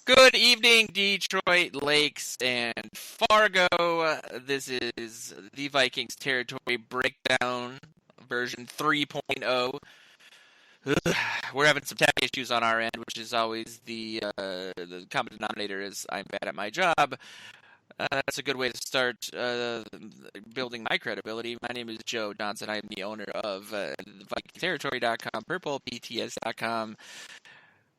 Good evening, Detroit, Lakes, and Fargo. This is the VikingsTerritory Breakdown, version 3.0. We're having some tech issues on our end, which is always the common denominator is I'm bad at my job. That's a good way to start building my credibility. My name is Joe Johnson. I am the owner of VikingTerritory.com, PurplePTS.com.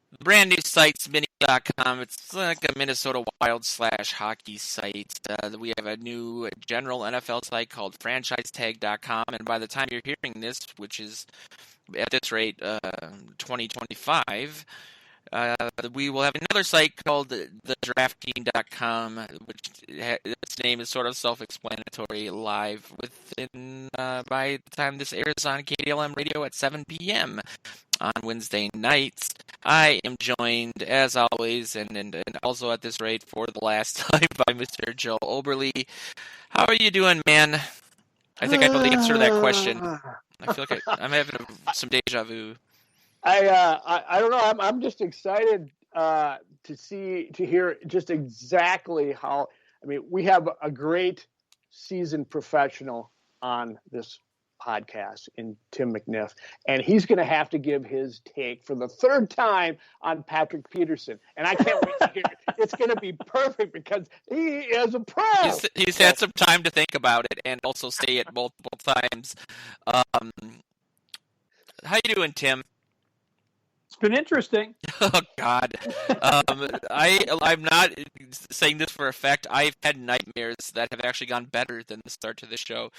The brand new site's Mini.com. It's like a Minnesota Wild / hockey site. We have a new general NFL site called FranchiseTag.com, and by the time you're hearing this, which is at this rate 2025, we will have another site called TheDraftTeam.com, which its name is sort of self-explanatory, live within by the time this airs on KDLM Radio at 7 p.m. on Wednesday nights. I am joined, as always, and also at this rate for the last time, by Mr. Joe Oberly. How are you doing, man? I think I know the answer to that question. I feel like I'm having some deja vu. I don't know. I'm just excited to hear just exactly how. I mean, we have a great seasoned professional on this podcast in Tim McNiff, and he's going to have to give his take for the third time on Patrick Peterson, and I can't wait to hear it. It's going to be perfect because he is a pro. He's had some time to think about it and also say it multiple times. How you doing, Tim? It's been interesting. Oh God, I'm not saying this for effect. I've had nightmares that have actually gone better than the start to the show.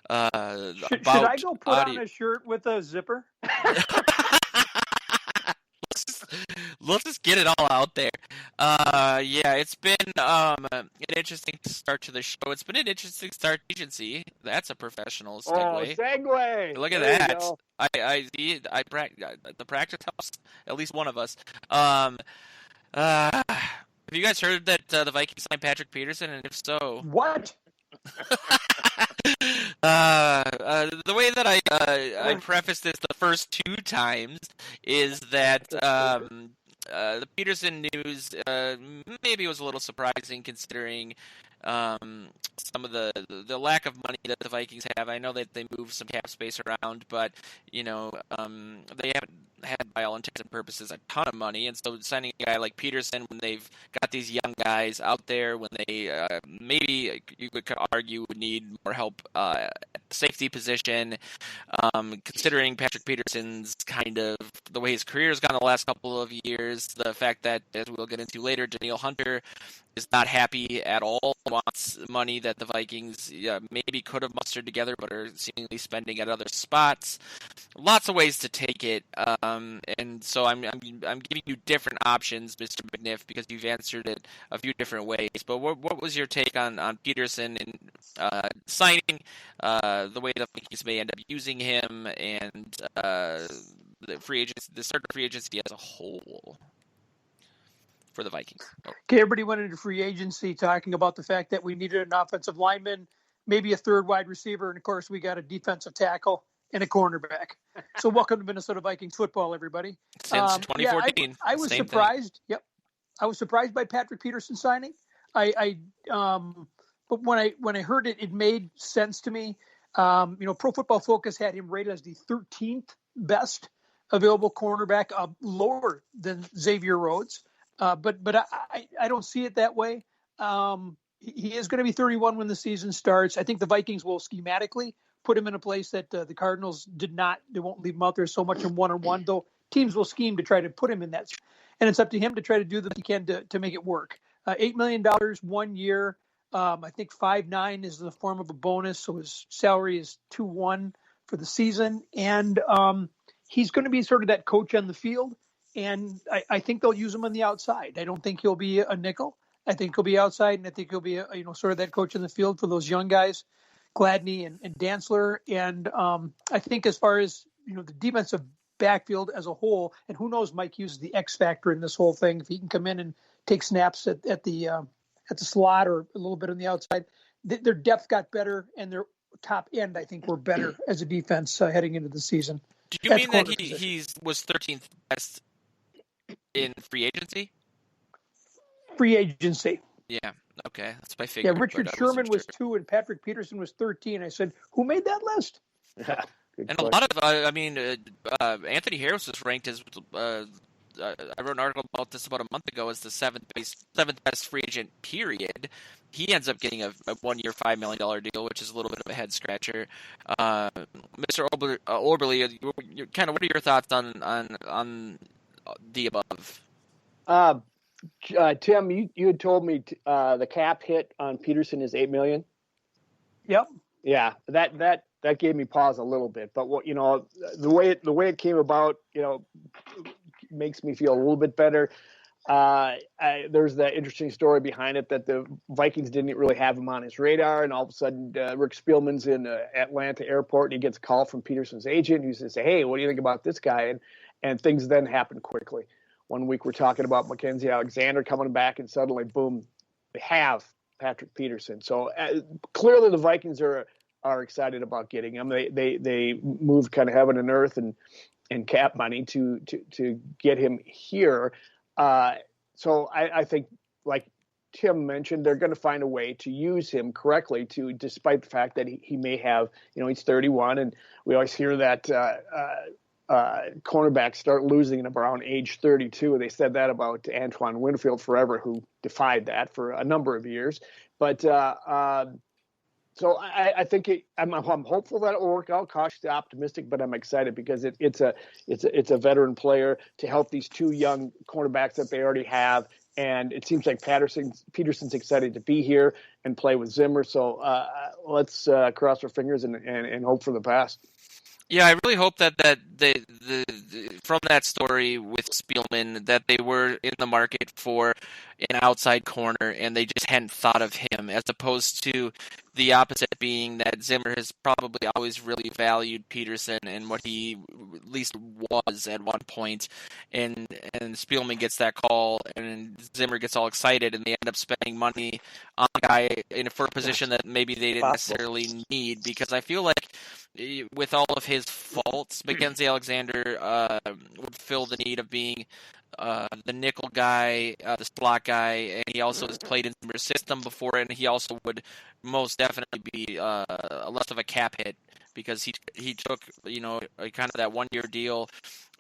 Should I go put on a shirt with a zipper? Let's just get it all out there. Yeah, it's been an interesting start to the show. It's been an interesting start to agency. That's a professional segue. Oh, segue! Look at that. I see. The practice helps at least one of us. Have you guys heard that the Vikings signed Patrick Peterson? And if so, what? The way that I preface this the first two times is that the Peterson news maybe was a little surprising considering some of the lack of money that the Vikings have. I know that they move some cap space around, but they haven't had, by all intents and purposes, a ton of money. And so signing a guy like Peterson when they've got these young guys out there, when they maybe you could argue would need more help at the safety position, considering Patrick Peterson's kind of the way his career has gone the last couple of years, the fact that, as we'll get into later, Daniil Hunter is not happy at all, wants money that the Vikings maybe could have mustered together but are seemingly spending at other spots. Lots of ways to take it, and so I'm giving you different options, Mr. McNiff, because you've answered it a few different ways. But what was your take on Peterson and signing, the way the Vikings may end up using him, and the start of free agency as a whole for the Vikings? Okay, everybody went into free agency talking about the fact that we needed an offensive lineman, maybe a third wide receiver, and of course we got a defensive tackle and a cornerback. So welcome to Minnesota Vikings football, everybody. Since 2014. I was surprised. Thing. Yep. I was surprised by Patrick Peterson signing. But when I heard it, it made sense to me. Pro Football Focus had him rated as the 13th best available cornerback, lower than Xavier Rhodes. But I don't see it that way. He is going to be 31 when the season starts. I think the Vikings will schematically put him in a place that the Cardinals did not. They won't leave him out there so much in one-on-one, though teams will scheme to try to put him in that. And it's up to him to try to do what he can to make it work. $8 million 1 year. I think 5.9 is in the form of a bonus, so his salary is 2.1 for the season. And he's going to be sort of that coach on the field. And I think they'll use him on the outside. I don't think he'll be a nickel. I think he'll be outside, and I think he'll be sort of that coach in the field for those young guys, Gladney and Dantzler. And I think as far as the defensive backfield as a whole, and who knows, Mike Hughes is the X factor in this whole thing. If he can come in and take snaps at the slot or a little bit on the outside, their depth got better, and their top end I think were better as a defense heading into the season. Do you mean that he was 13th best in free agency? free agency. Yeah. Okay. That's my figure. Yeah, Richard Sherman was 2 and Patrick Peterson was 13. I said, who made that list? Yeah, good And question. a lot of, Anthony Harris was ranked as, I wrote an article about this about a month ago, as the seventh best free agent, period. He ends up getting a 1-year, $5 million deal, which is a little bit of a head scratcher. Mr. Orberly, kind of, what are your thoughts on the above? Tim, you had told me the cap hit on Peterson is $8 million. Yep. Yeah, that gave me pause a little bit, but what the way it came about, makes me feel a little bit better. There's that interesting story behind it that the Vikings didn't really have him on his radar, and all of a sudden Rick Spielman's in Atlanta airport, and he gets a call from Peterson's agent, who says, "Hey, what do you think about this guy?" And things then happen quickly. One week we're talking about Mackenzie Alexander coming back, and suddenly, boom, they have Patrick Peterson. So clearly the Vikings are excited about getting him. They moved kind of heaven and earth and cap money to get him here. So I think, like Tim mentioned, they're going to find a way to use him correctly, despite the fact that he may have, he's 31, and we always hear that cornerbacks start losing at around age 32. They said that about Antoine Winfield forever, who defied that for a number of years. But so I think I'm hopeful that it will work out. Cautiously optimistic, but I'm excited because it's a veteran player to help these two young cornerbacks that they already have. And it seems like Peterson's excited to be here and play with Zimmer. So let's cross our fingers and hope for the best. Yeah, I really hope that the from that story with Spielman, that they were in the market for an outside corner and they just hadn't thought of him, as opposed to the opposite being that Zimmer has probably always really valued Peterson and what he at least was at one point, and Spielman gets that call and Zimmer gets all excited and they end up spending money on a guy for a position that maybe they didn't necessarily need, because I feel like with all of his faults, Mackenzie Alexander would fill the need of being the nickel guy, the slot guy, and he also has played in the system before, and he also would most definitely be less of a cap hit, because he took kind of that 1-year deal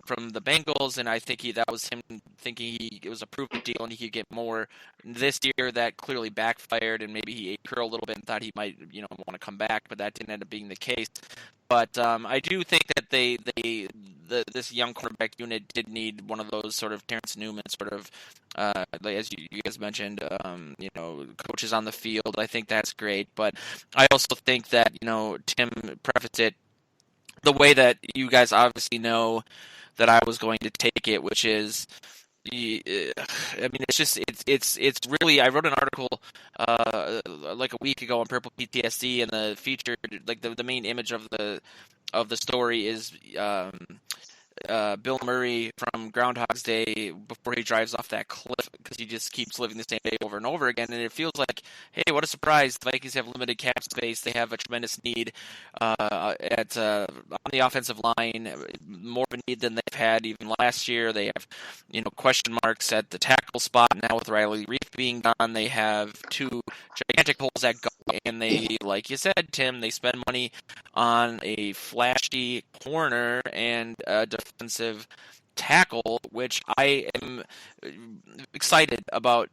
from the Bengals, and I think that was him thinking it was a proven deal and he could get more. This year that clearly backfired, and maybe he ate curl a little bit and thought he might want to come back, but that didn't end up being the case. But I do think that this young cornerback unit did need one of those sort of Terrence Newman sort of, as you guys mentioned, coaches on the field. I think that's great, but I also think that Tim prefaced it the way that you guys obviously know that I was going to take it, which is, it's really, I wrote an article like a week ago on Purple PTSD, and the featured, like the main image of the story is Bill Murray from Groundhog's Day before he drives off that cliff, because he just keeps living the same day over and over again. And it feels like, hey, what a surprise! The Vikings have limited cap space. They have a tremendous need on the offensive line, more of a need than they've had even last year. They have question marks at the tackle spot now with Riley Reef being gone. They have two gigantic holes at guard, and they, like you said, Tim, they spend money on a flashy corner and defensive tackle, which I am excited about.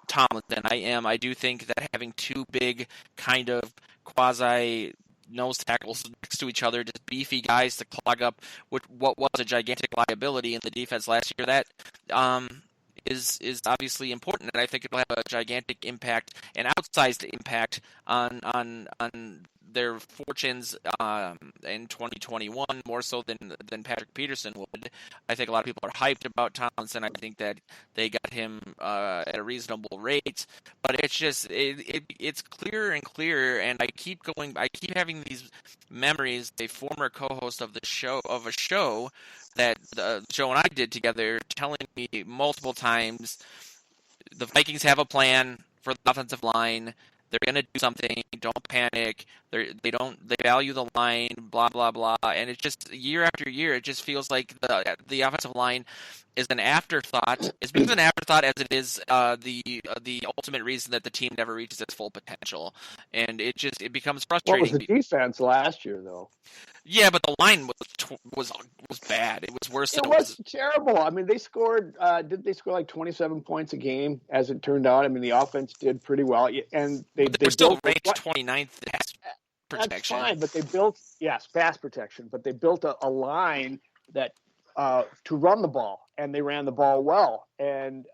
Tomlinson, I do think that having two big kind of quasi nose tackles next to each other, just beefy guys to clog up what was a gigantic liability in the defense last year, that is obviously important, and I think it'll have a gigantic impact, an outsized impact on their fortunes in 2021, more so than Patrick Peterson would. I think a lot of people are hyped about Tomlinson. I think that they got him at a reasonable rate, but it's just it's clearer and clearer, and I keep having these memories. A former co-host of a show that Joe and I did together, telling me multiple times the Vikings have a plan for the offensive line. They're going to do something. Don't panic. They value the line, blah, blah, blah. And it just, year after year, it just feels like the offensive line is an afterthought. It's because an afterthought as it is the ultimate reason that the team never reaches its full potential. And it becomes frustrating. What was the defense last year, though? Yeah, but the line was bad. It was worse. It was terrible. I mean, they scored. Did they score like 27 points a game? As it turned out, I mean, the offense did pretty well, and they were still ranked 29th pass protection. That's fine, but they built pass protection, but they built a line that to run the ball, and they ran the ball well, and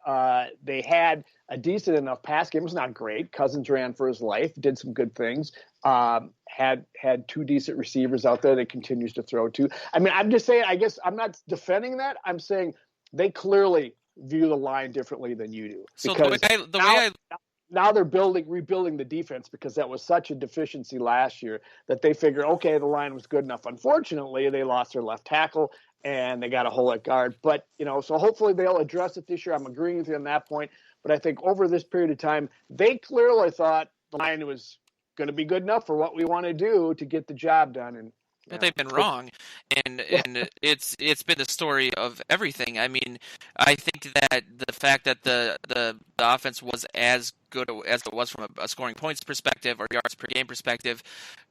they had a decent enough pass game. It was not great. Cousins ran for his life, did some good things. Had two decent receivers out there that continues to throw to. I mean, I'm just saying, I guess I'm not defending that. I'm saying they clearly view the line differently than you do. So because now they're rebuilding the defense because that was such a deficiency last year that they figure, okay, the line was good enough. Unfortunately, they lost their left tackle and they got a hole at guard. But, so hopefully they'll address it this year. I'm agreeing with you on that point. But I think over this period of time, they clearly thought the line was going to be good enough for what we want to do to get the job done. But they've been wrong, and it's been the story of everything. I mean, I think that the fact that the offense was as good as it was from a scoring points perspective or yards per game perspective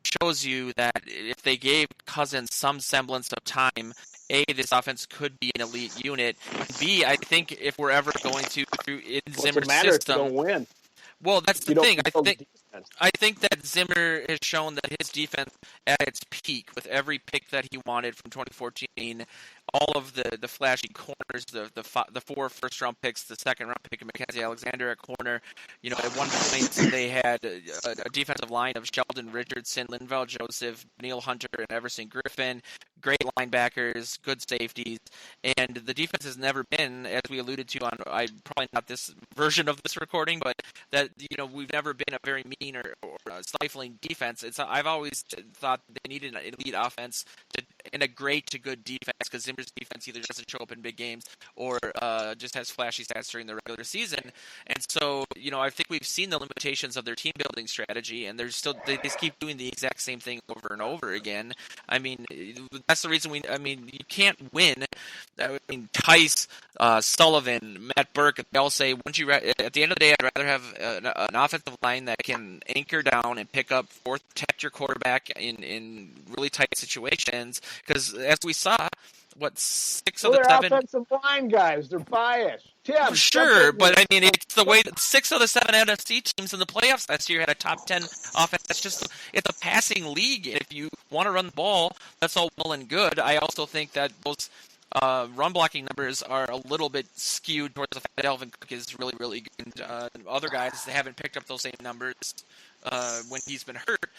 shows you that if they gave Cousins some semblance of time, A, this offense could be an elite unit. B, I think if we're ever going to through in Zimmer's system, don't win. Well, that's the thing. I think that Zimmer has shown that his defense at its peak with every pick that he wanted from 2014, all of the flashy corners, the 4 first-round picks, the second-round pick of Mackenzie Alexander at corner. At one point they had a defensive line of Sheldon Richardson, Linval Joseph, Neil Hunter, and Everson Griffin. Great linebackers, good safeties, and the defense has never been, as we alluded to on probably not this version of this recording, but that we've never been a very mean or stifling defense. I've always thought they needed an elite offense and a great to good defense because Zimmer's defense either doesn't show up in big games or just has flashy stats during the regular season. And so I think we've seen the limitations of their team building strategy, and they just keep doing the exact same thing over and over again. I mean, that's the reason you can't win. I mean, Tice, Sullivan, Matt Burke, they all say, at the end of the day, I'd rather have an offensive line that can anchor down and pick up fourth, protect your quarterback in really tight situations. Because as we saw, 6 of the 7 offensive line guys, they're biased. Tim, sure, but I mean, it's the way that 6 of the 7 NFC teams in the playoffs last year had a top 10 offense. It's a passing league. If you want to run the ball, that's all well and good. I also think that those run blocking numbers are a little bit skewed towards the fact that Dalvin Cook is really, really good. Other guys haven't picked up those same numbers when he's been hurt.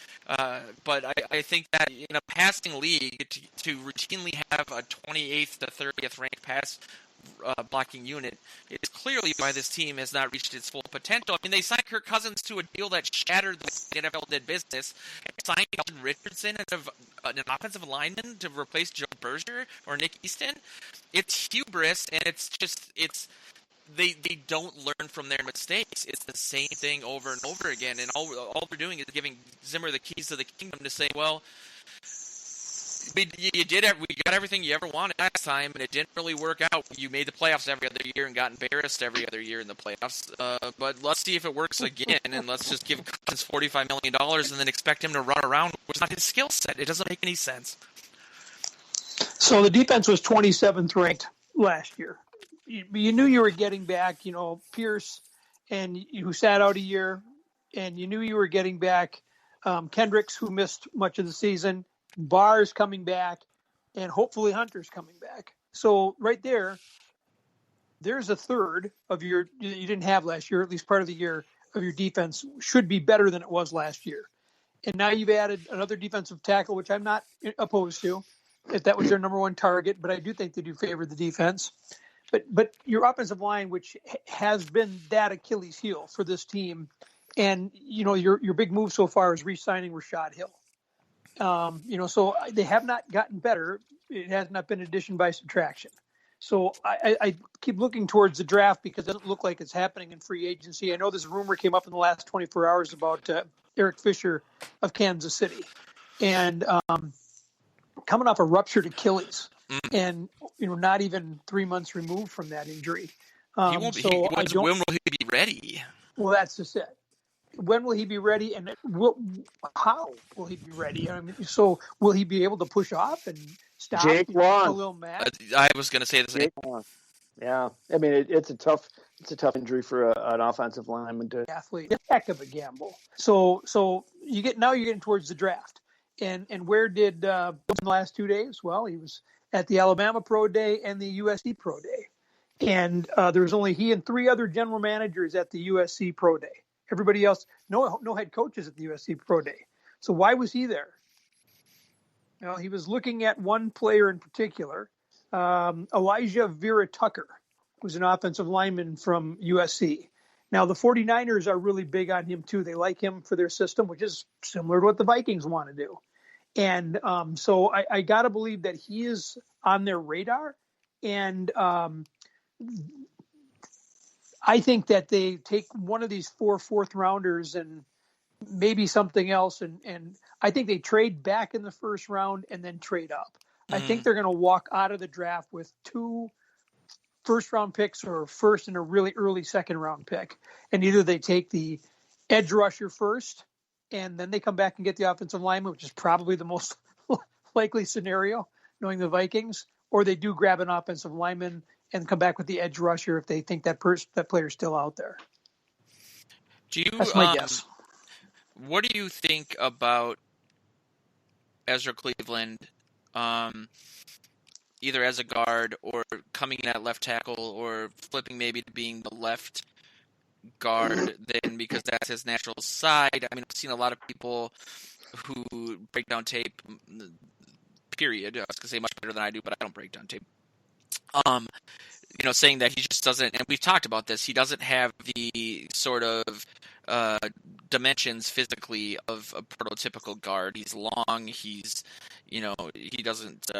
But I think that in a passing league, to routinely have a 28th to 30th ranked pass blocking unit is clearly why this team has not reached its full potential. I mean, they signed Kirk Cousins to a deal that shattered the NFL did business, and signed Sheldon Richardson as an offensive lineman to replace Joe Berger or Nick Easton. It's hubris, and they don't learn from their mistakes. It's the same thing over and over again, and all we're doing is giving Zimmer the keys to the kingdom to say, well, we got everything you ever wanted last time, and it didn't really work out. You made the playoffs every other year and got embarrassed every other year in the playoffs. But let's see if it works again, and let's just give Cousins $45 million and then expect him to run around, which is not his skill set. It doesn't make any sense. So the defense was 27th ranked last year. You knew you were getting back, Pierce, and who sat out a year, and you knew you were getting back Kendricks, who missed much of the season, Barr's coming back, and hopefully Hunter's coming back. So right there's a third of you didn't have last year, at least part of the year of your defense should be better than it was last year. And now you've added another defensive tackle, which I'm not opposed to, if that was their number one target, but I do think they do favor the defense. But your offensive line, which has been that Achilles heel for this team, and your big move so far is re-signing Rashad Hill. So they have not gotten better. It has not been addition by subtraction. So I keep looking towards the draft because it doesn't look like it's happening in free agency. I know this rumor came up in the last 24 hours about Eric Fisher of Kansas City, and coming off a ruptured Achilles, and not even 3 months removed from that injury. When will he be ready? Well, that's just it. When will he be ready, and how will he be ready? I mean, so will he be able to push off and stop Jake Long. Khalil Mack? I was going to say the same. Yeah, I mean it's a tough injury for an offensive lineman to athlete. It's a heck of a gamble. So you're getting towards the draft, and where did the last 2 days? Well, he was at the Alabama Pro Day and the USC Pro Day, and there was only he and 3 other general managers at the USC Pro Day. Everybody else, no head coaches at the USC Pro Day. So why was he there? Well, he was looking at one player in particular, Elijah Vera Tucker, who's an offensive lineman from USC. Now, the 49ers are really big on him, too. They like him for their system, which is similar to what the Vikings want to do. And so I got to believe that he is on their radar. And I think that they take one of these 4 fourth-rounders and maybe something else, and I think they trade back in the first round and then trade up. I think they're going to walk out of the draft with 2 first-round picks or first and a really early second-round pick, and either they take the edge rusher first, and then they come back and get the offensive lineman, which is probably the most likely scenario, knowing the Vikings, or they do grab an offensive lineman and come back with the edge rusher if they think that player's still out there. That's my guess. What do you think about Ezra Cleveland, either as a guard or coming in at left tackle or flipping maybe to being the left guard then because that's his natural side? I mean, I've seen a lot of people who break down tape, period. I was going to say much better than I do, but I don't break down tape. Saying that he just doesn't, and we've talked about this, he doesn't have the sort of dimensions physically of a prototypical guard. He's long, he doesn't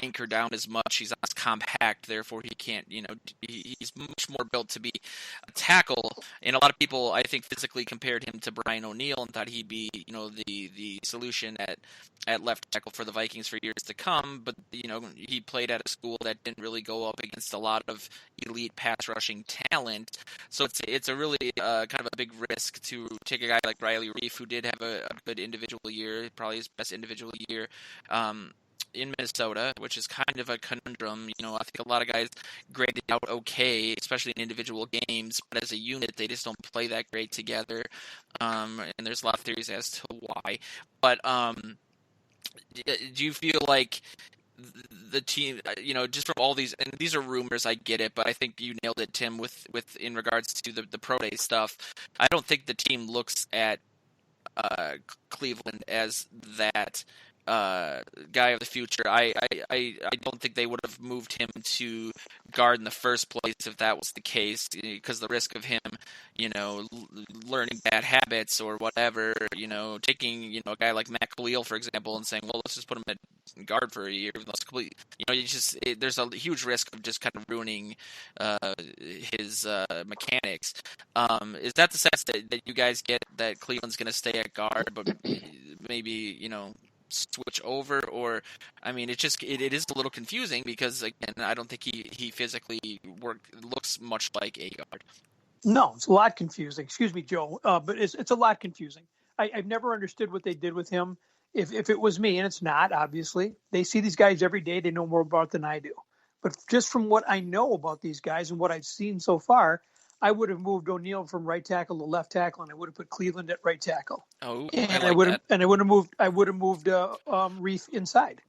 anchor down as much, he's not as compact, therefore he can't, he's much more built to be a tackle, and a lot of people, I think, physically compared him to Brian O'Neill and thought he'd be, the solution at left tackle for the Vikings for years to come, but, he played at a school that didn't really go up against a lot of elite pass rushing talent, so it's a really kind of a big risk to take a guy like Riley Reif, who did have a good individual year, probably his best individual year, in Minnesota, which is kind of a conundrum. I think a lot of guys graded out okay, especially in individual games, but as a unit, they just don't play that great together. And there's a lot of theories as to why. But do you feel like the team, just from all these, and these are rumors, I get it, but I think you nailed it, Tim, with in regards to the pro day stuff. I don't think the team looks at Cleveland as that guy of the future. I don't think they would have moved him to guard in the first place if that was the case, because the risk of him, learning bad habits or whatever, taking, a guy like Matt Khalil, for example, and saying, well, let's just put him at guard for a year, even though it's complete, there's a huge risk of just kind of ruining his mechanics. Is that the sense that you guys get, that Cleveland's going to stay at guard, but maybe, switch over? Or, I mean, it is a little confusing because, again, I don't think he physically looks much like a guard. No, it's a lot confusing. Excuse me, Joe, but it's a lot confusing. I've never understood what they did with him. If it was me, and it's not, obviously, they see these guys every day. They know more about than I do. But just from what I know about these guys and what I've seen so far, I would have moved O'Neill from right tackle to left tackle, and I would have put Cleveland at right tackle. Oh, and I would have moved Reif inside,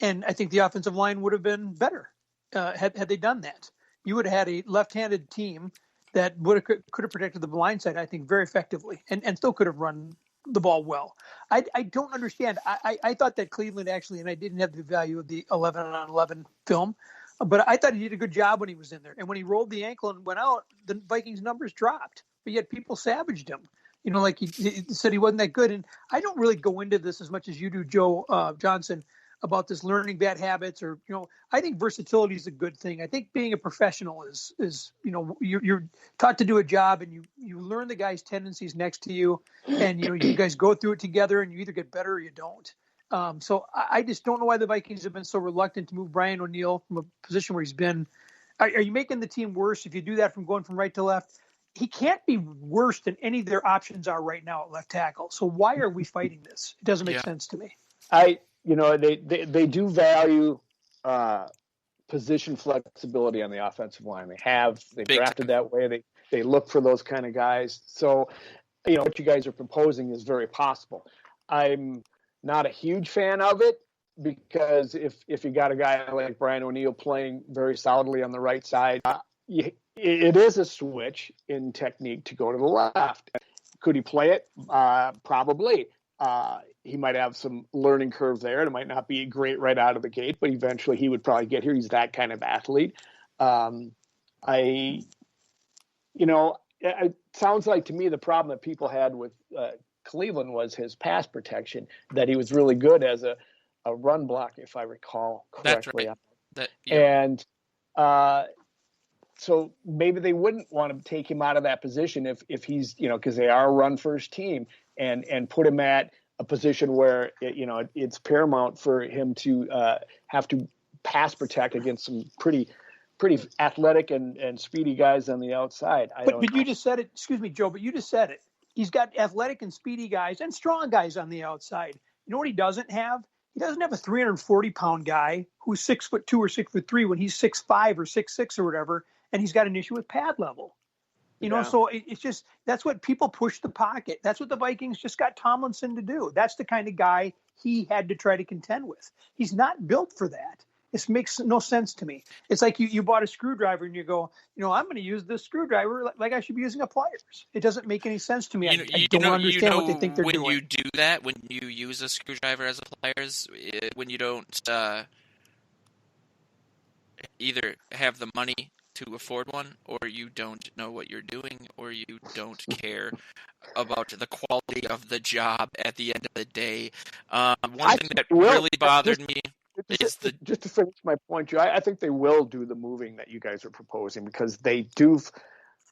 and I think the offensive line would have been better had they done that. You would have had a left-handed team that could have protected the blind side, I think, very effectively, and still could have run the ball well. I don't understand. I thought that Cleveland actually, and I didn't have the value of the 11-on-11 film, but I thought he did a good job when he was in there. And when he rolled the ankle and went out, the Vikings numbers dropped. But yet people savaged him. Like he said he wasn't that good. And I don't really go into this as much as you do, Joe Johnson, about this learning bad habits, or I think versatility is a good thing. I think being a professional is you're taught to do a job, and you learn the guy's tendencies next to you, and you guys go through it together, and you either get better or you don't. So I just don't know why the Vikings have been so reluctant to move Brian O'Neill from a position where he's been. Are you making the team worse if you do that from going from right to left? He can't be worse than any of their options are right now at left tackle. So why are we fighting this? It doesn't make sense to me. They do value position flexibility on the offensive line. They drafted that way. They look for those kind of guys. So, what you guys are proposing is very possible. I'm not a huge fan of it, because if you got a guy like Brian O'Neill playing very solidly on the right side, it is a switch in technique to go to the left. Could he play it? Probably. He might have some learning curve there, and it might not be great right out of the gate, but eventually he would probably get here. He's that kind of athlete. It sounds like to me the problem that people had with Cleveland was his pass protection, that he was really good as a run block, if I recall correctly. That's right. And so maybe they wouldn't want to take him out of that position if he's, because they are a run first team, and put him at a position where it's paramount for him to have to pass protect against some pretty athletic and speedy guys on the outside. But you just said it. Excuse me, Joe, but you just said it. He's got athletic and speedy guys and strong guys on the outside. You know what he doesn't have? He doesn't have a 340-pound guy who's 6'2" or 6'3" when he's 6'5" or 6'6" or whatever, and he's got an issue with pad level. So it's just, that's what people push the pocket. That's what the Vikings just got Tomlinson to do. That's the kind of guy he had to try to contend with. He's not built for that. This makes no sense to me. It's like you bought a screwdriver and you go, I'm going to use this screwdriver like I should be using a pliers. It doesn't make any sense to me. I don't understand what they think they're doing. When you do that, when you use a screwdriver as a pliers, when you don't either have the money to afford one, or you don't know what you're doing, or you don't care about the quality of the job at the end of the day. One thing that really bothered me is just to finish my point, Joe, I think they will do the moving that you guys are proposing, because they do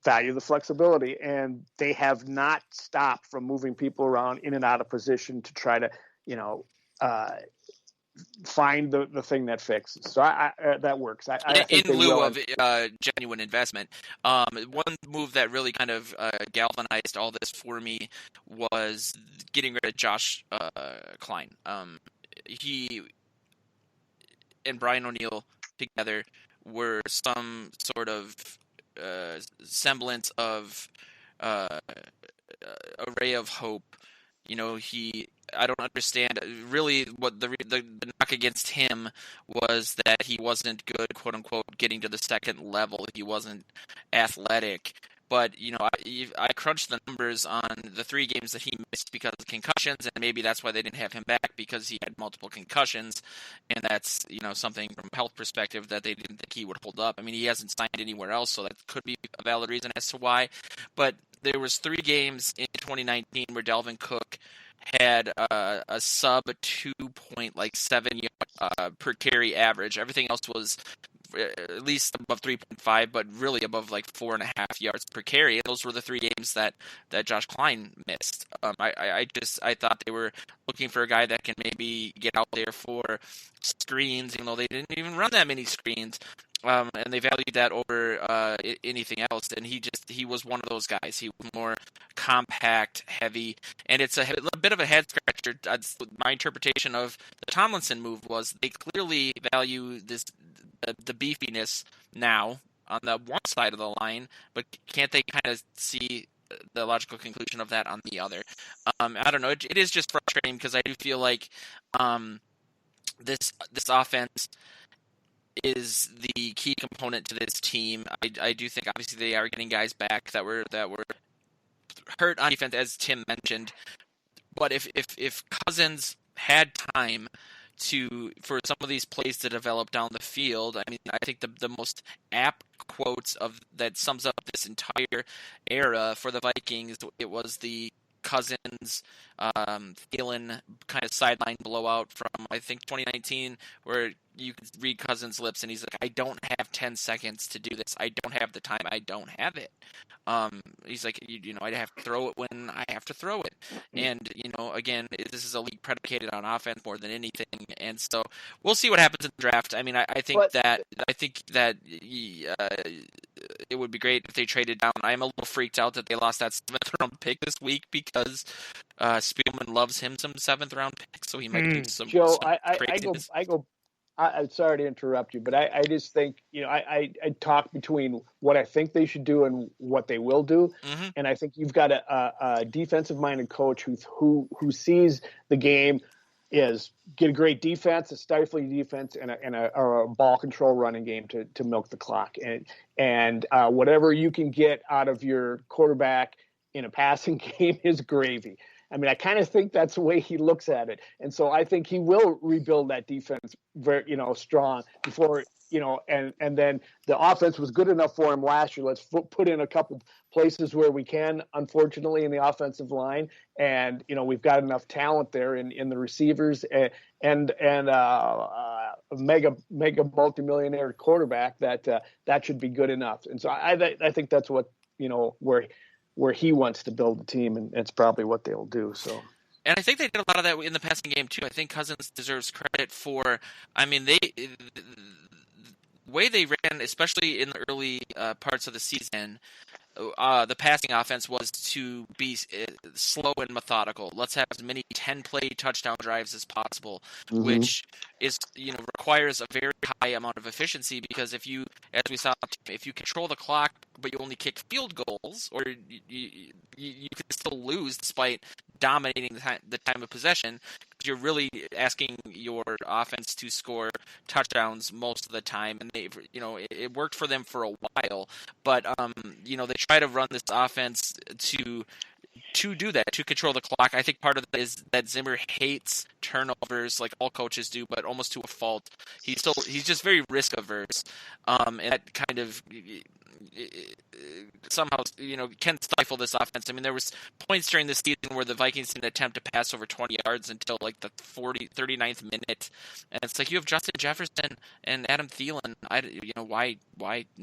value the flexibility, and they have not stopped from moving people around in and out of position to try to, find the thing that fixes. So that works. I think in lieu of genuine investment. One move that really kind of galvanized all this for me was getting rid of Josh Klein. He and Brian O'Neill together were some sort of semblance of a ray of hope. I don't understand really what the knock against him was, that he wasn't good, quote unquote, getting to the second level. He wasn't athletic. But, I crunched the numbers on the 3 games that he missed because of concussions, and maybe that's why they didn't have him back, because he had multiple concussions, and that's, something from a health perspective that they didn't think he would hold up. I mean, he hasn't signed anywhere else, so that could be a valid reason as to why. But there was 3 games in 2019 where Dalvin Cook had a sub 2.7 per carry average. Everything else was at least above 3.5, but really above 4.5 yards per carry. And those were the 3 games that Josh Klein missed. I thought they were looking for a guy that can maybe get out there for screens, even though they didn't even run that many screens. And they valued that over anything else. And he was one of those guys. He was more compact, heavy, and it's a bit of a head scratcher. My interpretation of the Tomlinson move was they clearly value the beefiness now on the one side of the line, but can't they kind of see the logical conclusion of that on the other? I don't know. It is just frustrating, because I do feel like this offense is the key component to this team. I do think obviously they are getting guys back that were hurt on defense, as Tim mentioned. But if Cousins had time for some of these plays to develop down the field, I mean, I think the most apt quotes that sums up this entire era for the Vikings, it was the Cousins, Thielen kind of sideline blowout from, I think, 2019, where you could read Cousins' lips and he's like, I don't have 10 seconds to do this. I don't have the time. I don't have it. He's like, I'd have to throw it when I have to throw it. And, again, this is a league predicated on offense more than anything. And so we'll see what happens in the draft. I mean, I think that it would be great if they traded down. I'm a little freaked out that they lost that 7th round pick this week because Spielman loves him some 7th round picks, so he might do some. Joe, craziness. I'm sorry to interrupt you, but I just think, I talk between what I think they should do and what they will do. Mm-hmm. And I think you've got a defensive-minded coach who sees the game is get a great defense, a stifling defense, and a ball control running game to milk the clock. And whatever you can get out of your quarterback in a passing game is gravy. I mean, I kind of think that's the way he looks at it. And so I think he will rebuild that defense very, strong before, and then the offense was good enough for him last year. Let's put in a couple places where we can, unfortunately, in the offensive line. And, we've got enough talent there in the receivers and a mega multimillionaire quarterback that should be good enough. And so I think that's what, where he wants to build the team, and it's probably what they'll do. So, and I think they did a lot of that in the passing game too. I think Cousins deserves credit for. I mean, the way they ran, especially in the early parts of the season, the passing offense was to be slow and methodical. Let's have as many 10-play touchdown drives as possible, mm-hmm. which is requires a very high amount of efficiency, because if you, as we saw, if you control the clock but you only kick field goals, or you can still lose despite dominating the time of possession, because you're really asking your offense to score touchdowns most of the time, and it worked for them for a while, but they try to run this offense to do that, to control the clock. I think part of that is that Zimmer hates turnovers, like all coaches do, but almost to a fault. He's just very risk averse, and that kind of somehow can stifle this offense. I mean, there was points during this season where the Vikings didn't attempt to pass over 20 yards until like the 39th minute, and it's like you have Justin Jefferson and Adam Thielen. Why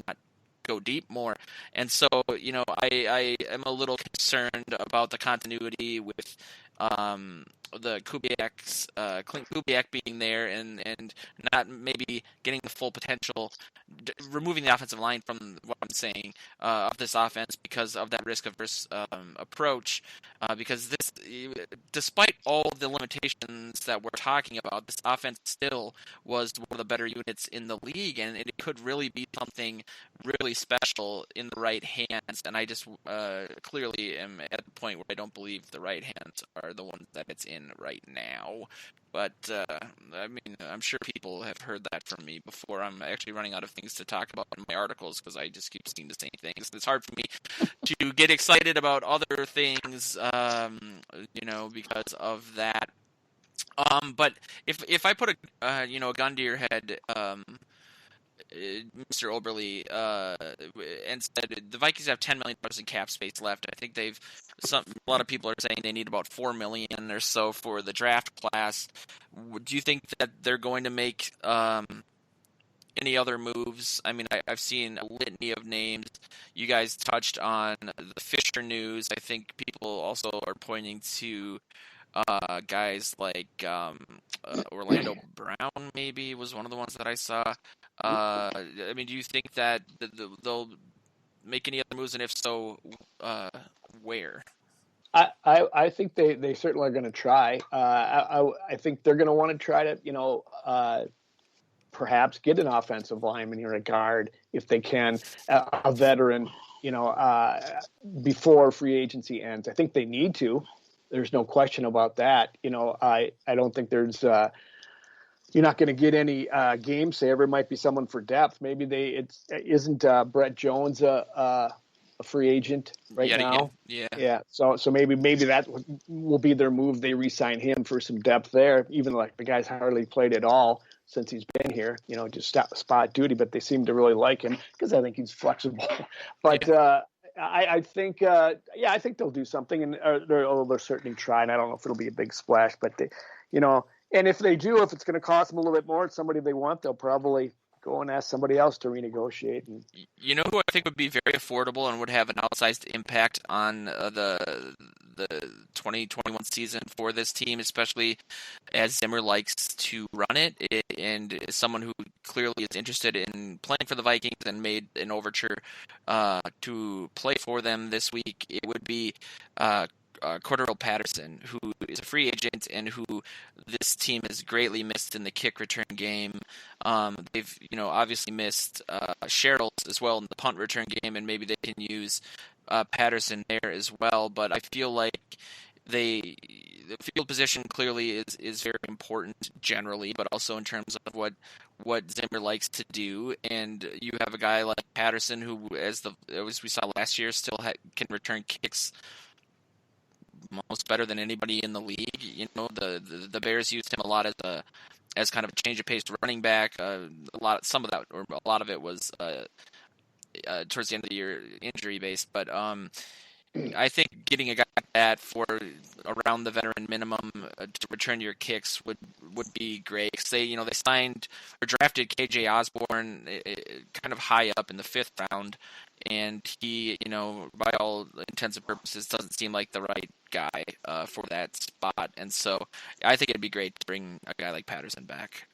not go deep more? And so I am a little concerned about the continuity with the Clint Kubiak being there and not maybe getting the full potential, removing the offensive line from what I'm saying of this offense because of that risk-averse approach. Because this, despite all the limitations that we're talking about, this offense still was one of the better units in the league, and it could really be something really special in the right hands. And I just clearly am at the point where I don't believe the right hands are the ones that it's in right now. But I mean, I'm sure people have heard that from me before. I'm actually running out of things to talk about in my articles because I just keep seeing the same things. It's hard for me to get excited about other things, because of that. But if I put a gun to your head, Mr. Oberle, and said the Vikings have $10 million in cap space left. I think a lot of people are saying they need about $4 million or so for the draft class. Do you think that they're going to make any other moves? I mean, I've seen a litany of names. You guys touched on the Fisher news. I think people also are pointing to guys like Orlando Brown maybe was one of the ones that I saw. I mean, do you think that they'll make any other moves, and if so, where? I think they certainly are going to try. I think they're going to want to try to, perhaps get an offensive lineman or a guard if they can, a veteran, before free agency ends. I think they need to. There's no question about that. I don't think there's you're not going to get any game saver. It might be someone for depth. Maybe isn't Brett Jones a free agent now? Yeah. So maybe that will be their move. They re-sign him for some depth there. Even like the guy's hardly played at all since he's been here. Just spot duty, but they seem to really like him because I think he's flexible. But I think, I think they'll do something, and they're certainly trying. I don't know if it'll be a big splash, but and if they do, if it's going to cost them a little bit more, it's somebody they want, they'll probably go and ask somebody else to renegotiate. And you know who I think would be very affordable and would have an outsized impact on the 2021 season for this team, especially as Zimmer likes to run it, and is someone who clearly is interested in playing for the Vikings and made an overture to play for them this week. It would be Corduroy Patterson, who is a free agent and who this team has greatly missed in the kick return game. They've obviously missed Sherrills as well in the punt return game, and maybe they can use Patterson there as well. But I feel like the field position clearly is very important generally, but also in terms of what Zimmer likes to do. And you have a guy like Patterson who, as we saw last year, still can return kicks almost better than anybody in the league. The Bears used him a lot as kind of a change of pace running back. A lot of it was towards the end of the year injury based, but I think getting a guy like that for around the veteran minimum to return your kicks would be great. Because they signed or drafted KJ Osborne kind of high up in the 5th round, and he, by all intents and purposes, doesn't seem like the right guy for that spot. And so I think it'd be great to bring a guy like Patterson back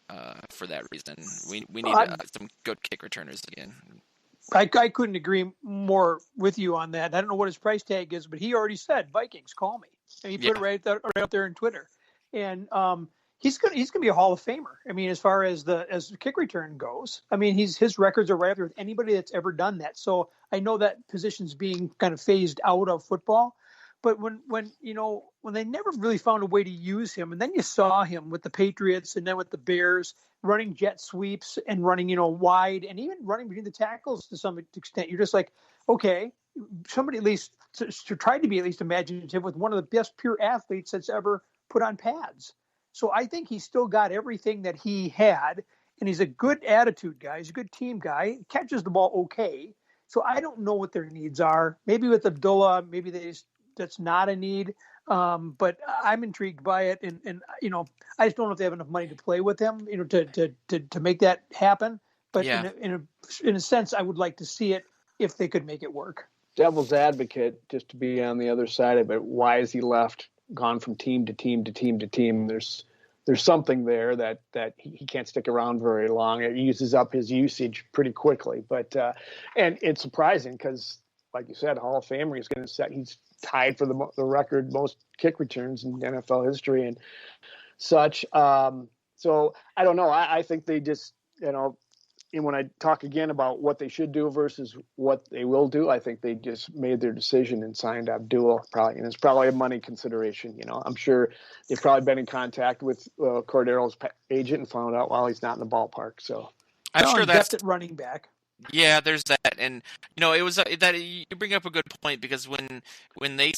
for that reason. We need some good kick returners again. I couldn't agree more with you on that. I don't know what his price tag is, but he already said, Vikings, call me. And he put it right out there on Twitter. And he's gonna be a Hall of Famer. I mean, as far as the kick return goes, I mean, his records are right up there with anybody that's ever done that. So I know that position's being kind of phased out of football. But when they never really found a way to use him, and then you saw him with the Patriots and then with the Bears running jet sweeps and running, wide and even running between the tackles to some extent, you're just like, okay, somebody at least to try to be at least imaginative with one of the best pure athletes that's ever put on pads. So I think he's still got everything that he had, and he's a good attitude guy. He's a good team guy, catches the ball okay. So I don't know what their needs are. Maybe with Abdullah, maybe that's not a need. But I'm intrigued by it, and I just don't know if they have enough money to play with him, to make that happen. But in a sense, I would like to see it if they could make it work. Devil's advocate, just to be on the other side of it. Why is he gone from team to team to team to team? There's something there that he can't stick around very long. It uses up his usage pretty quickly. But and it's surprising because, like you said, Hall of Famer, he's tied for the record most kick returns in NFL history and such. So I don't know. I think they just, and when I talk again about what they should do versus what they will do, I think they just made their decision and signed Abdul probably. And it's probably a money consideration. I'm sure they've probably been in contact with Cordero's agent and found out, he's not in the ballpark. So I'm sure that's at running back. Yeah, there's that, and it was that you bring up a good point, because when they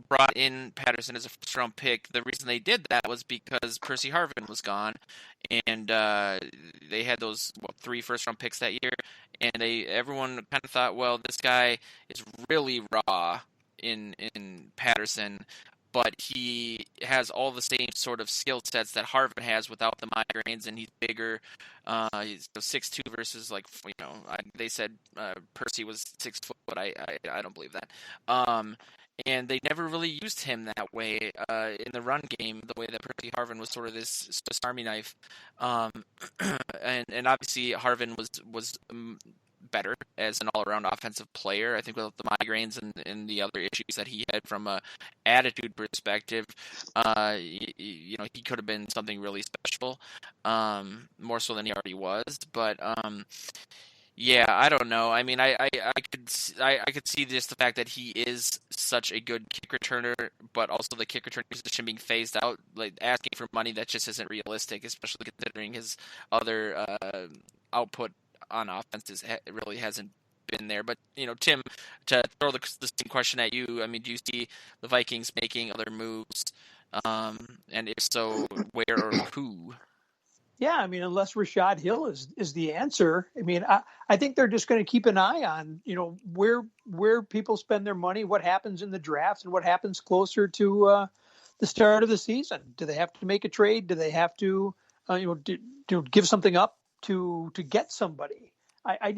brought in Patterson as a first-round pick, the reason they did that was because Percy Harvin was gone, and they had those 3 first-round picks that year, and everyone kind of thought, well, this guy is really raw in Patterson, but he has all the same sort of skill sets that Harvin has without the migraines, and he's bigger. He's 6'2" versus they said Percy was 6 foot, but I don't believe that. And they never really used him that way in the run game, the way that Percy Harvin was sort of this Swiss Army knife. And obviously Harvin was better as an all-around offensive player. I think without the migraines and the other issues that he had from a attitude perspective, he could have been something really special, more so than he already was. But I don't know. I mean, I could see just the fact that he is such a good kick returner, but also the kick return position being phased out, like asking for money that just isn't realistic, especially considering his other output on offense really hasn't been there. But Tim, to throw the same question at you, I mean, do you see the Vikings making other moves? And if so, where or who? Yeah, I mean, unless Rashad Hill is the answer. I mean, I think they're just going to keep an eye on, where people spend their money, what happens in the draft, and what happens closer to the start of the season. Do they have to make a trade? Do they have to, give something up to get somebody? I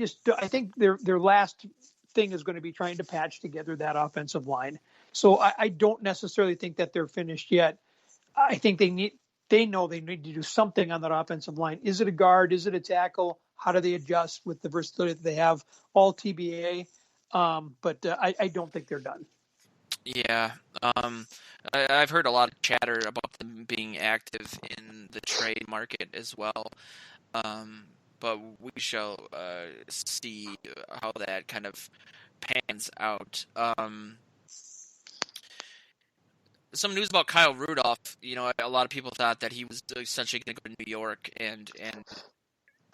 think their last thing is going to be trying to patch together that offensive line. So I don't necessarily think that they're finished yet. I think they know they need to do something on that offensive line. Is it a guard? Is it a tackle? How do they adjust with the versatility that they have? All TBA. But I don't think they're done. Yeah. I've heard a lot of chatter about them being active in the trade market as well. But we shall see how that kind of pans out. Some news about Kyle Rudolph. A lot of people thought that he was essentially going to go to New York and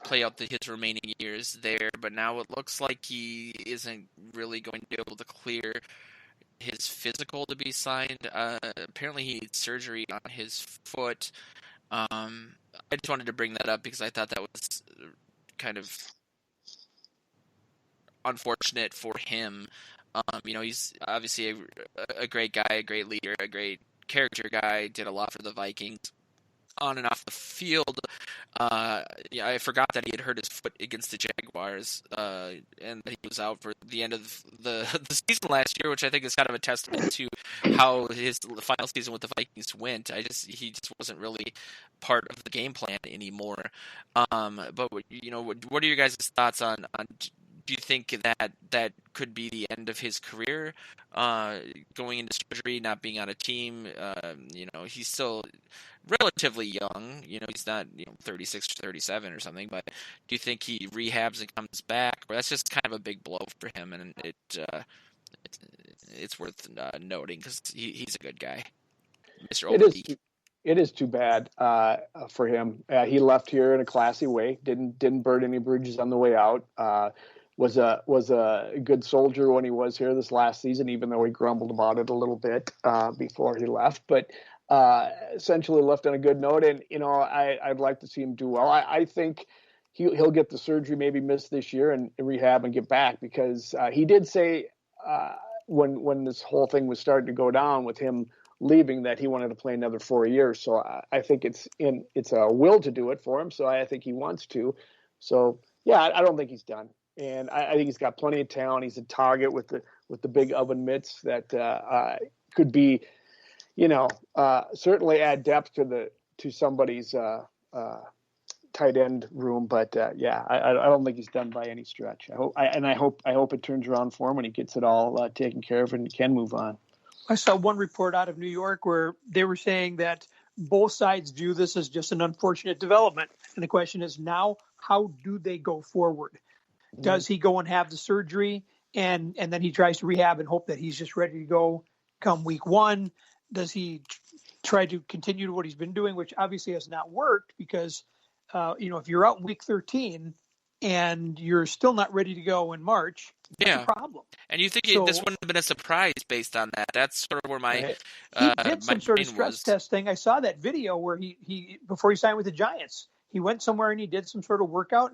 play out his remaining years there, but now it looks like he isn't really going to be able to clear his physical to be signed. Apparently he needs surgery on his foot. I just wanted to bring that up because I thought that was kind of unfortunate for him. He's obviously a great guy, a great leader, a great character guy, did a lot for the Vikings on and off the field. I forgot that he had hurt his foot against the Jaguars, and that he was out for the end of the season last year, which I think is kind of a testament to how his final season with the Vikings went. He just wasn't really part of the game plan anymore. But what are your guys' thoughts on? Do you think that could be the end of his career, going into surgery, not being on a team? He's still relatively young. He's not 36 or 37 or something. But do you think he rehabs and comes back? Or that's just kind of a big blow for him, and it's worth noting because he's a good guy, Mr. Overbeek. It is too bad for him. He left here in a classy way. Didn't burn any bridges on the way out. Was a good soldier when he was here this last season, even though he grumbled about it a little bit before he left. But essentially left on a good note, and I'd like to see him do well. I think he'll get the surgery, maybe miss this year and rehab and get back, because he did say when this whole thing was starting to go down with him leaving that he wanted to play another 4 years. So I think it's a will to do it for him. So I think he wants to. So yeah, I don't think he's done. And I think he's got plenty of talent. He's a target with the big oven mitts that could be, certainly add depth to somebody's tight end room. But I don't think he's done by any stretch. I hope it turns around for him when he gets it all taken care of and can move on. I saw one report out of New York where they were saying that both sides view this as just an unfortunate development. And the question is now, how do they go forward? Does he go and have the surgery and then he tries to rehab and hope that he's just ready to go come week one? Does he try to continue what he's been doing, which obviously has not worked because, if you're out in week 13 and you're still not ready to go in March, that's a problem. And you think this wouldn't have been a surprise based on that? That's sort of where my he did some sort of stress testing. I saw that video where he before he signed with the Giants, he went somewhere and he did some sort of workout,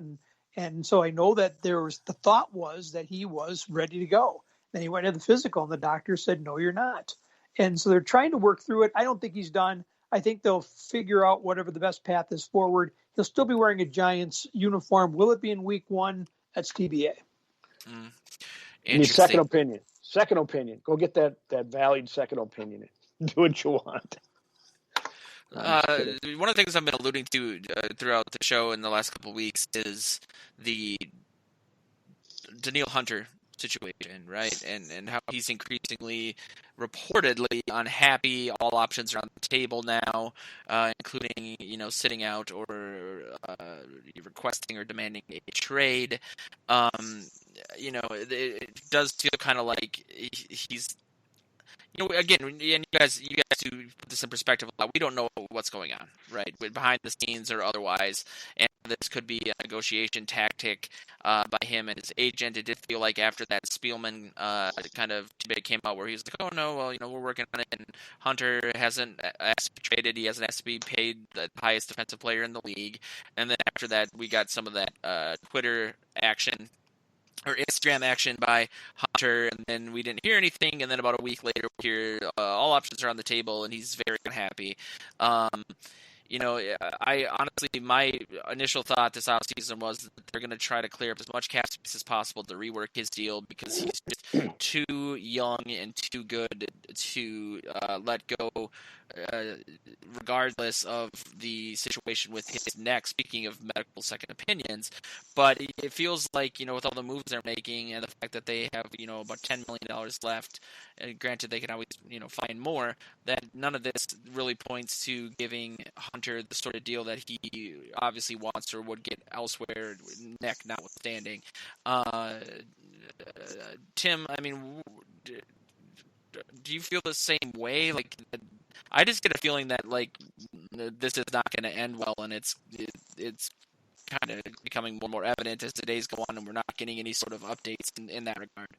and so I know that the thought was that he was ready to go. Then he went to the physical and the doctor said, no, you're not. And so they're trying to work through it. I don't think he's done. I think they'll figure out whatever the best path is forward. He'll still be wearing a Giants uniform. Will it be in week one? That's TBA. You need second opinion. Second opinion. Go get that valued second opinion. Do what you want. One of the things I've been alluding to throughout the show in the last couple of weeks is the Danielle Hunter situation, right? And how he's increasingly reportedly unhappy. All options are on the table now, including sitting out or requesting or demanding a trade. It does feel kind of like he's again, and you guys do put this in perspective a lot. We don't know what's going on, right, behind the scenes or otherwise, and this could be a negotiation tactic by him and his agent. It did feel like after that Spielman kind of tidbit came out where he was like, "Oh no, well, we're working on it," and Hunter hasn't asked to be traded. He hasn't asked to be paid the highest defensive player in the league, and then after that, we got some of that Twitter action or Instagram action by Hunter, and then we didn't hear anything, and then about a week later we hear all options are on the table, and he's very unhappy. I honestly, my initial thought this offseason was that they're going to try to clear up as much cap space as possible to rework his deal because he's just too young and too good to let go, regardless of the situation with his neck. Speaking of medical second opinions, but it feels like, with all the moves they're making and the fact that they have, about $10 million left, and granted they can always, find more, that none of this really points to giving Hunter the sort of deal that he obviously wants or would get elsewhere, neck notwithstanding. Tim, do you feel the same way? Like, I just get a feeling that this is not going to end well, and it's kind of becoming more and more evident as the days go on, and we're not getting any sort of updates in that regard.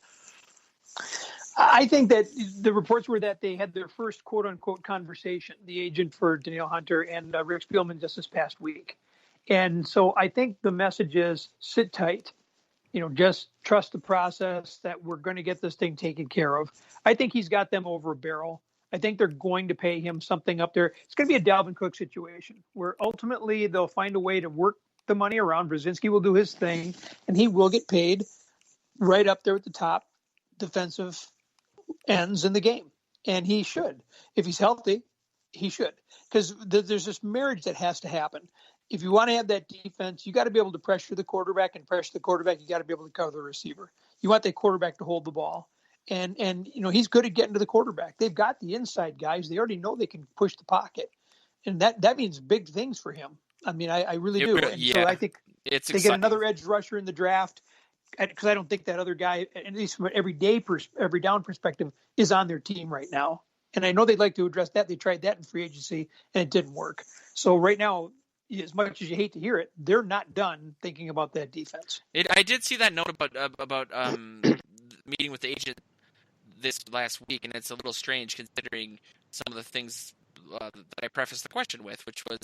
I think that the reports were that they had their first quote-unquote conversation, the agent for Danielle Hunter and Rick Spielman, just this past week. And so I think the message is sit tight, just trust the process that we're going to get this thing taken care of. I think he's got them over a barrel. I think they're going to pay him something up there. It's going to be a Dalvin Cook situation where ultimately they'll find a way to work the money around. Brzezinski will do his thing, and he will get paid right up there at the top defensive ends in the game. And he should. If he's healthy, he should. Because there's this marriage that has to happen. If you want to have that defense, you got to be able to pressure the quarterback, and pressure the quarterback, you got to be able to cover the receiver. You want that quarterback to hold the ball. And he's good at getting to the quarterback. They've got the inside guys. They already know they can push the pocket. And that means big things for him. I really do. And so I think they exciting. Get another edge rusher in the draft, because I don't think that other guy, at least from an every down perspective, is on their team right now. And I know they'd like to address that. They tried that in free agency, and it didn't work. So right now, as much as you hate to hear it, they're not done thinking about that defense. I did see that note about meeting with the agent this last week, and it's a little strange considering some of the things that I prefaced the question with, which was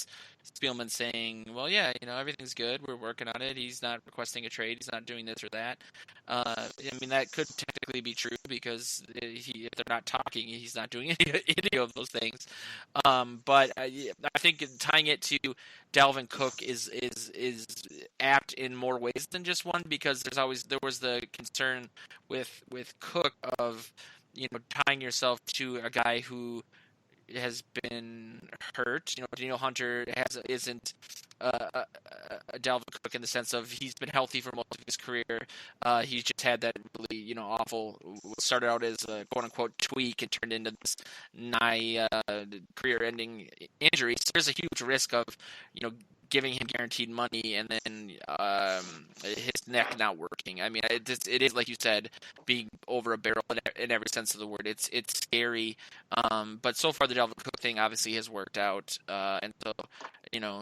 Spielman saying, well, yeah, everything's good. We're working on it. He's not requesting a trade. He's not doing this or that. That could technically be true because if they're not talking, he's not doing any of those things. But I think tying it to Dalvin Cook is apt in more ways than just one, because there was the concern with Cook of tying yourself to a guy who has been hurt. Danielle Hunter isn't a Dalvin Cook in the sense of he's been healthy for most of his career. He's just had that really awful, started out as a quote unquote tweak and turned into this nigh career-ending injury. So there's a huge risk of giving him guaranteed money and then his neck not working. It is, like you said, being over a barrel in every sense of the word. It's scary, but so far the Dalvin Cook thing obviously has worked out, and so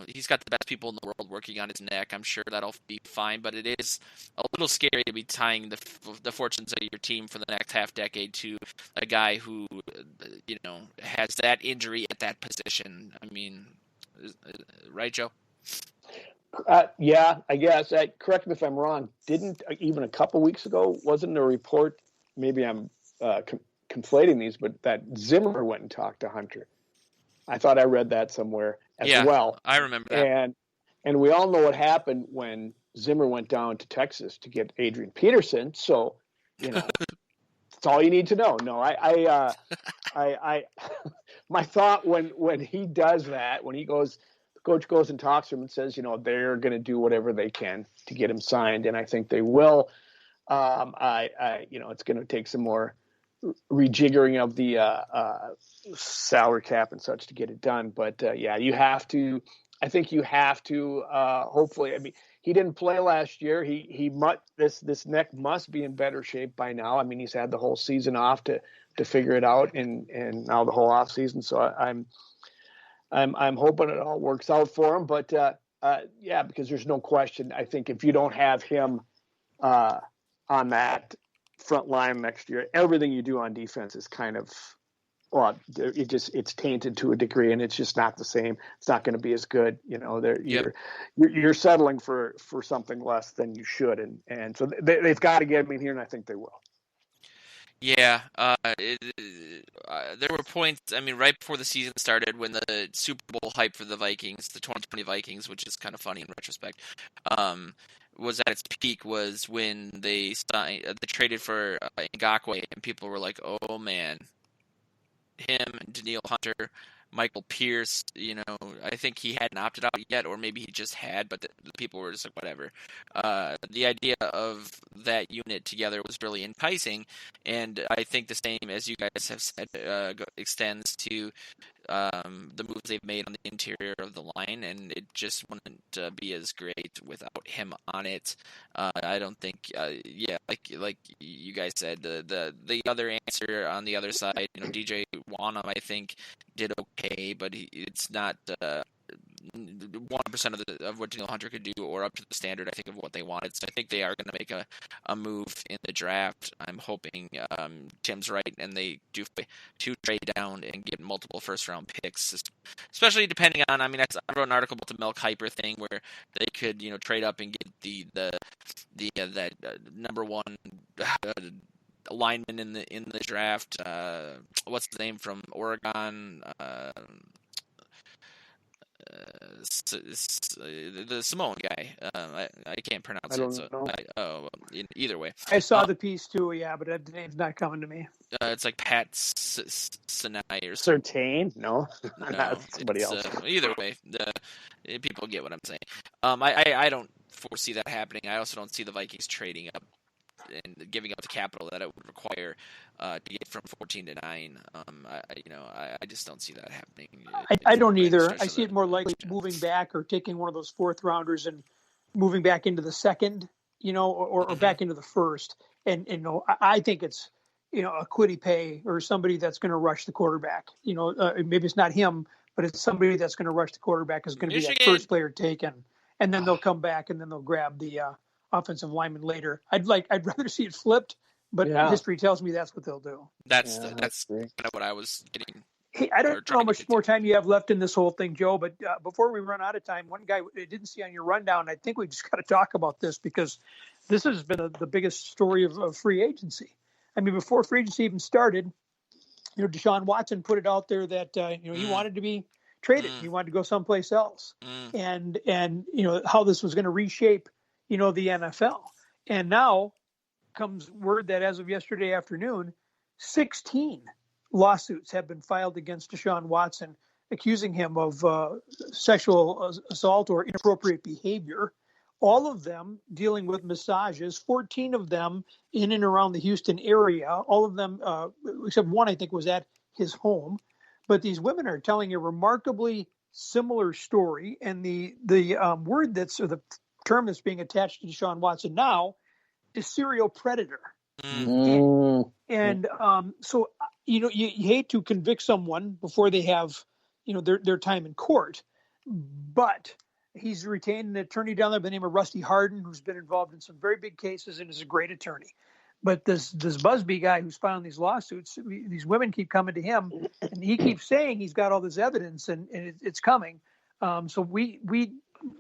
he's got the best people in the world working on his neck. I'm sure that'll be fine, but it is a little scary to be tying the fortunes of your team for the next half decade to a guy who has that injury at that position. Right, Joe? Yeah, I guess. Correct me if I'm wrong. Didn't even a couple weeks ago, wasn't a report, maybe I'm conflating these, but that Zimmer went and talked to Hunter. I thought I read that somewhere as well. I remember that. And we all know what happened when Zimmer went down to Texas to get Adrian Peterson. So, that's all you need to know. No, I my thought when he does that, when the coach goes and talks to him and says, they're going to do whatever they can to get him signed, and I think they will. It's going to take some more rejiggering of the salary cap and such to get it done. But you have to. I think you have to. Hopefully, he didn't play last year. This neck must be in better shape by now. I mean, he's had the whole season off to figure it out, and now the whole off season. So I'm hoping it all works out for him. But yeah, because there's no question. I think if you don't have him on that front line next year, everything you do on defense is kind of, well, it's tainted to a degree, and it's just not the same. It's not going to be as good. You're settling for something less than you should, and so they've got to get him in here, and I think they will. Yeah, there were points, I mean, right before the season started when the Super Bowl hype for the Vikings, the 2020 Vikings, which is kind of funny in retrospect, was at its peak, was when they traded for Ngakoue, and people were like, oh man, him, Daniil Hunter, Michael Pierce, I think he hadn't opted out yet, or maybe he just had, but the people were just like, whatever. The idea of that unit together was really enticing, and I think the same, as you guys have said, extends to the moves they've made on the interior of the line, and it just wouldn't be as great without him on it. I don't think, like you guys said, the other answer on the other side, DJ Wanham, I think, did okay, but it's not 1% of what Daniil Hunter could do, or up to the standard, I think, of what they wanted. So I think they are going to make a move in the draft. I'm hoping Tim's right, and they do to trade down and get multiple first-round picks, especially depending on, I wrote an article about the Mel Kiper thing, where they could, trade up and get that number one lineman in the draft. What's the name from Oregon? The Samoan guy. I can't pronounce it. So either way, I saw the piece too. Yeah, but the name's not coming to me. It's like Pat Sinai or Certain? No, somebody else. Either way, people get what I'm saying. I don't foresee that happening. I also don't see the Vikings trading up and giving up the capital that it would require to get from 14 to 9. I just don't see that happening. I don't either. I see it more likely moving back, or taking one of those fourth rounders and moving back into the second, or back into the first. And I think it's, a Kwity Paye or somebody that's going to rush the quarterback. Maybe it's not him, but it's somebody that's going to rush the quarterback is going to be that first player taken, and then they'll come back and then they'll grab the offensive lineman later. I'd rather see it flipped, but history tells me that's what they'll do. That's kind of what I was getting. Hey, I don't know how much more time you have left in this whole thing, Joe, but before we run out of time, one guy I didn't see on your rundown, I think we just got to talk about this, because this has been the biggest story of free agency. I mean, before free agency even started, Deshaun Watson put it out there that he wanted to be traded. He wanted to go someplace else, and how this was going to reshape the NFL. And now comes word that as of yesterday afternoon, 16 lawsuits have been filed against Deshaun Watson, accusing him of sexual assault or inappropriate behavior, all of them dealing with massages, 14 of them in and around the Houston area, all of them, except one, I think, was at his home. But these women are telling a remarkably similar story, and the word or the term that's being attached to Deshaun Watson now is serial predator. And so, you hate to convict someone before they have, their time in court, but he's retained an attorney down there by the name of Rusty Hardin, who's been involved in some very big cases and is a great attorney. But this Busby guy who's filing these lawsuits, these women keep coming to him, and he keeps saying he's got all this evidence and it's coming. So we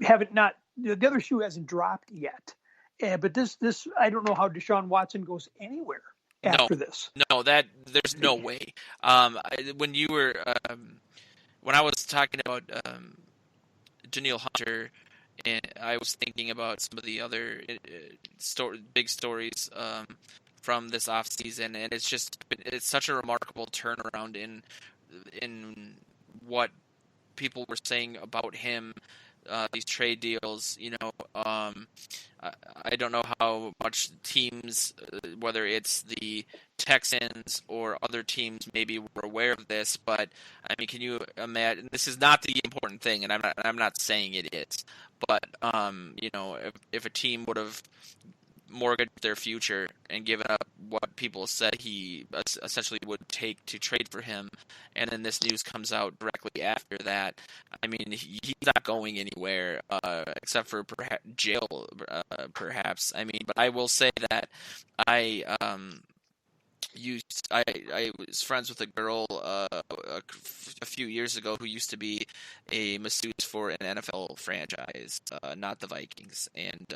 haven't the other shoe hasn't dropped yet. But this I don't know how Deshaun Watson goes anywhere after this. No, there's no way. When you were when I was talking about Daniil Hunter, and I was thinking about some of the other big stories from this offseason, and it's such a remarkable turnaround in what people were saying about him these trade deals. I don't know how much teams, whether it's the Texans or other teams, maybe were aware of this. But I mean, can you imagine? This is not the important thing, and I'm not saying it is. But if a team would have mortgaged their future and given up what people said he essentially would take to trade for him, and then this news comes out directly after that. I mean, he's not going anywhere except for jail, perhaps. I mean, but I will say that I was friends with a girl a few years ago who used to be a masseuse for an NFL franchise, not the Vikings, and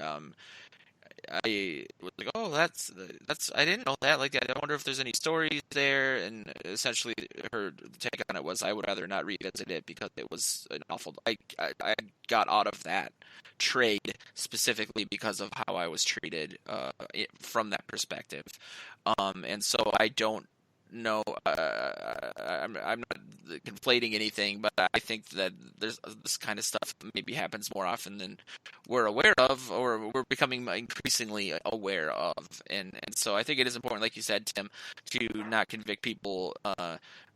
I was like, oh, that's I didn't know that. Like, I wonder if there's any stories there. And essentially, her take on it was, I would rather not revisit it because it was an awful. I got out of that trade specifically because of how I was treated from that perspective. And so I don't know. I'm not conflating anything, but I think that there's this kind of stuff maybe happens more often than we're aware of, or we're becoming increasingly aware of. And so I think it is important, like you said, Tim, to not convict people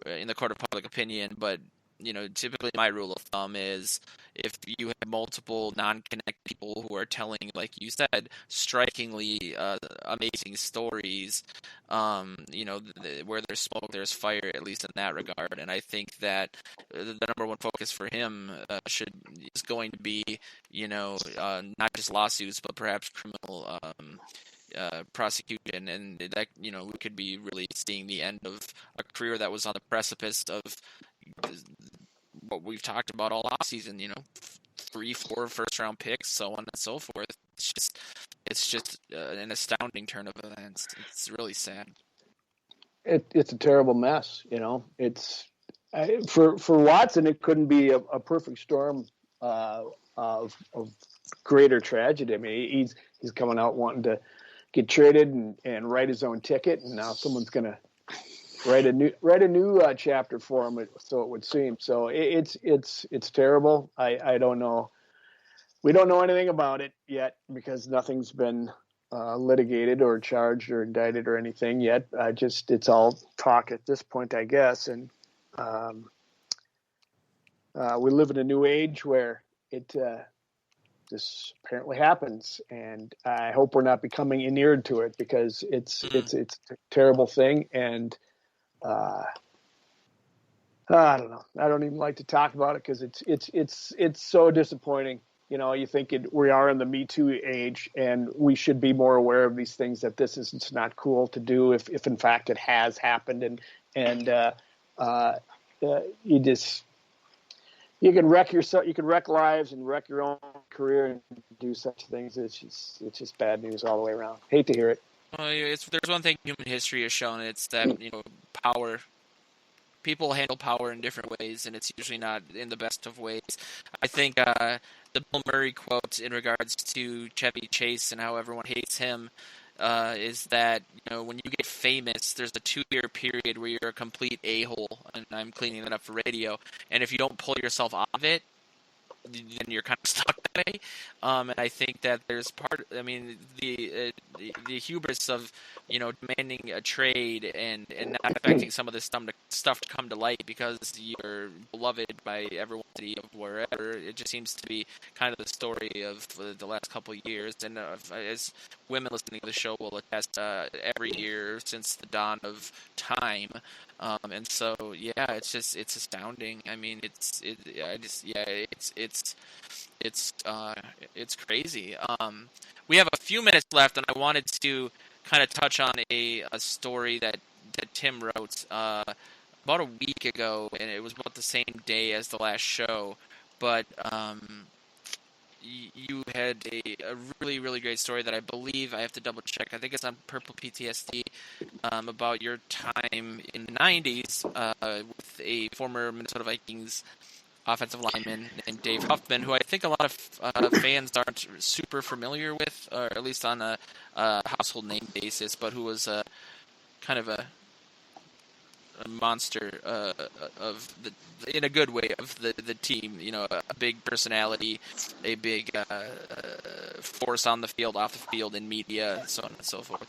in the court of public opinion, but typically my rule of thumb is if you have multiple non-connected people who are telling, like you said, strikingly amazing stories, where there's smoke, there's fire, at least in that regard. And I think that the number one focus for him is going to be, not just lawsuits, but perhaps criminal prosecution, and that we could be really seeing the end of a career that was on the precipice of what we've talked about all offseason, 3-4 first-round picks, so on and so forth. It's just an astounding turn of events. It's really sad. It's a terrible mess. It's for Watson. It couldn't be a perfect storm of greater tragedy. I mean, he's coming out wanting to get traded and write his own ticket, and now someone's going to write a new chapter for him. So it would seem. So it's terrible. I don't know. We don't know anything about it yet because nothing's been litigated or charged or indicted or anything yet. It's all talk at this point, I guess. And we live in a new age where this apparently happens, and I hope we're not becoming inured to it because it's a terrible thing. And I don't know. I don't even like to talk about it because it's so disappointing. You think we are in the Me Too age, and we should be more aware of these things. That it's not cool to do if in fact it has happened, and you can wreck yourself, you can wreck lives and wreck your own career and do such things. It's just bad news all the way around. Hate to hear it. Well, there's one thing human history has shown. It's that power. People handle power in different ways, and it's usually not in the best of ways. I think the Bill Murray quote in regards to Chevy Chase and how everyone hates him is that when you get famous, there's a 2-year period where you're a complete a-hole, and I'm cleaning that up for radio. And if you don't pull yourself out of it, then you're kind of stuck that way. And I think that there's the hubris of demanding a trade and not expecting some of this stuff to come to light because you're beloved by everyone of wherever. It just seems to be kind of the story of the last couple of years. And as women listening to the show will attest, every year since the dawn of time. And so, yeah, it's astounding. I mean, it's crazy. We have a few minutes left, and I wanted to kind of touch on a story that Tim wrote about a week ago, and it was about the same day as the last show. But you had a really, really great story that I believe, I have to double check, I think it's on Purple PTSD, about your time in the 90s with a former Minnesota Vikings offensive lineman named Dave Huffman, who I think a lot of fans aren't super familiar with, or at least on a household name basis, but who was kind of a monster of in a good way of the team. A big personality, a big force on the field, off the field, in media, so on and so forth.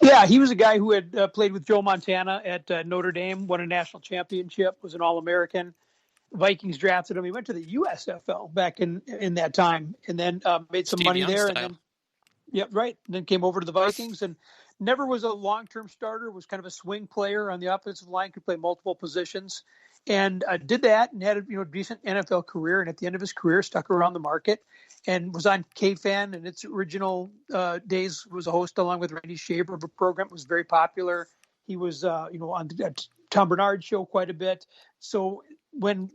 Yeah, he was a guy who had played with Joe Montana at Notre Dame, won a national championship, was an All-American. Vikings drafted him. He went to the USFL back in that time, and then made some Steve money Young there, style. and then came over to the Vikings, and never was a long-term starter. Was kind of a swing player on the offensive line, could play multiple positions, and did that and had a decent NFL career. And at the end of his career, stuck around the market and was on KFan in its original days. Was a host along with Randy Shaver of a program. It was very popular. He was on the Tom Bernard show quite a bit. So when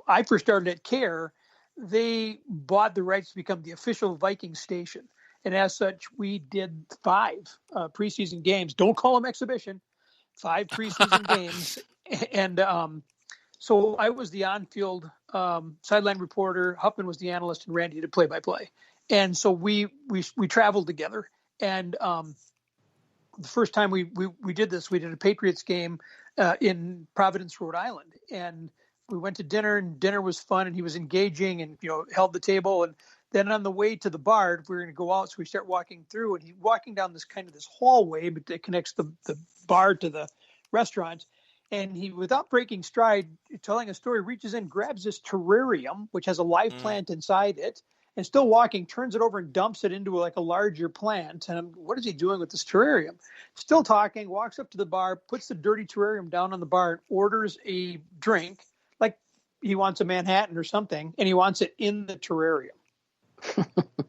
I first started at CARE, they bought the rights to become the official Viking station. And as such, we did 5 preseason games. Don't call them exhibition. 5 preseason games. And so I was the on-field sideline reporter. Huffman was the analyst, and Randy did play-by-play. And so we traveled together. And the first time we did this, we did a Patriots game in Providence, Rhode Island. And we went to dinner, and dinner was fun, and he was engaging and held the table. And then on the way to the bar, if we were going to go out, so we start walking through, and he's walking down this hallway, but that connects the bar to the restaurant. And he, without breaking stride, telling a story, reaches in, grabs this terrarium, which has a live plant inside it, and still walking, turns it over and dumps it into a larger plant. And what is he doing with this terrarium? Still talking, walks up to the bar, puts the dirty terrarium down on the bar, and orders a drink, like he wants a Manhattan or something, and he wants it in the terrarium.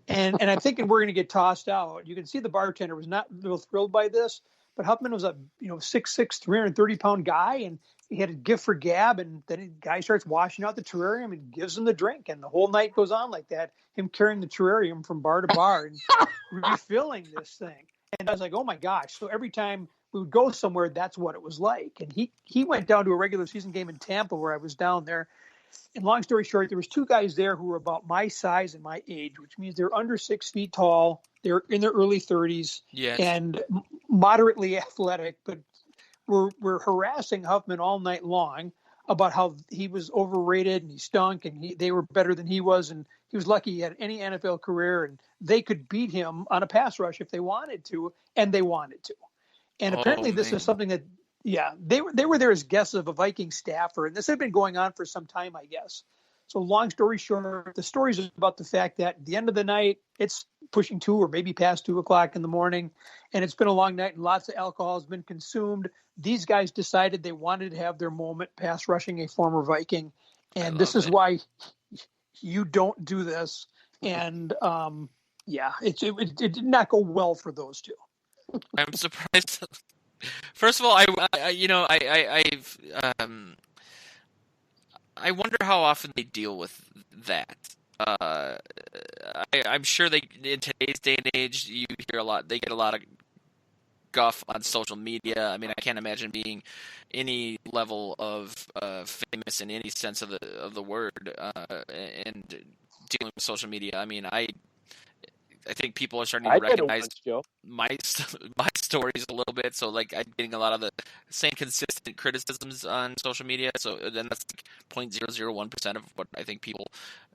and I'm thinking we're going to get tossed out. You can see the bartender was not real thrilled by this, but Huffman was a 6'6", 330-pound guy, and he had a gift for gab. And then the guy starts washing out the terrarium and gives him the drink, and the whole night goes on like that. Him carrying the terrarium from bar to bar and refilling this thing. And I was like, oh my gosh! So every time we would go somewhere, that's what it was like. And he went down to a regular season game in Tampa where I was down there. And long story short, there was 2 guys there who were about my size and my age, which means they're under 6 feet tall. They're in their early 30s and moderately athletic, but were harassing Huffman all night long about how he was overrated and he stunk and they were better than he was. And he was lucky he had any NFL career, and they could beat him on a pass rush if they wanted to, and they wanted to. And apparently this is something that, they were there as guests of a Viking staffer, and this had been going on for some time, I guess. So long story short, the story is about the fact that at the end of the night, it's pushing 2 or maybe past 2 o'clock in the morning, and it's been a long night and lots of alcohol has been consumed. These guys decided they wanted to have their moment pass rushing a former Viking, and this is why you don't do this. And it did not go well for those 2. I'm surprised. First of all, I wonder how often they deal with that. I'm sure in today's day and age, you hear a lot. They get a lot of guff on social media. I mean, I can't imagine being any level of famous in any sense of the word, and dealing with social media. I mean, I think people are starting to recognize my stories a little bit. So, I'm getting a lot of the same consistent criticisms on social media. So then that's 0.001% of what I think people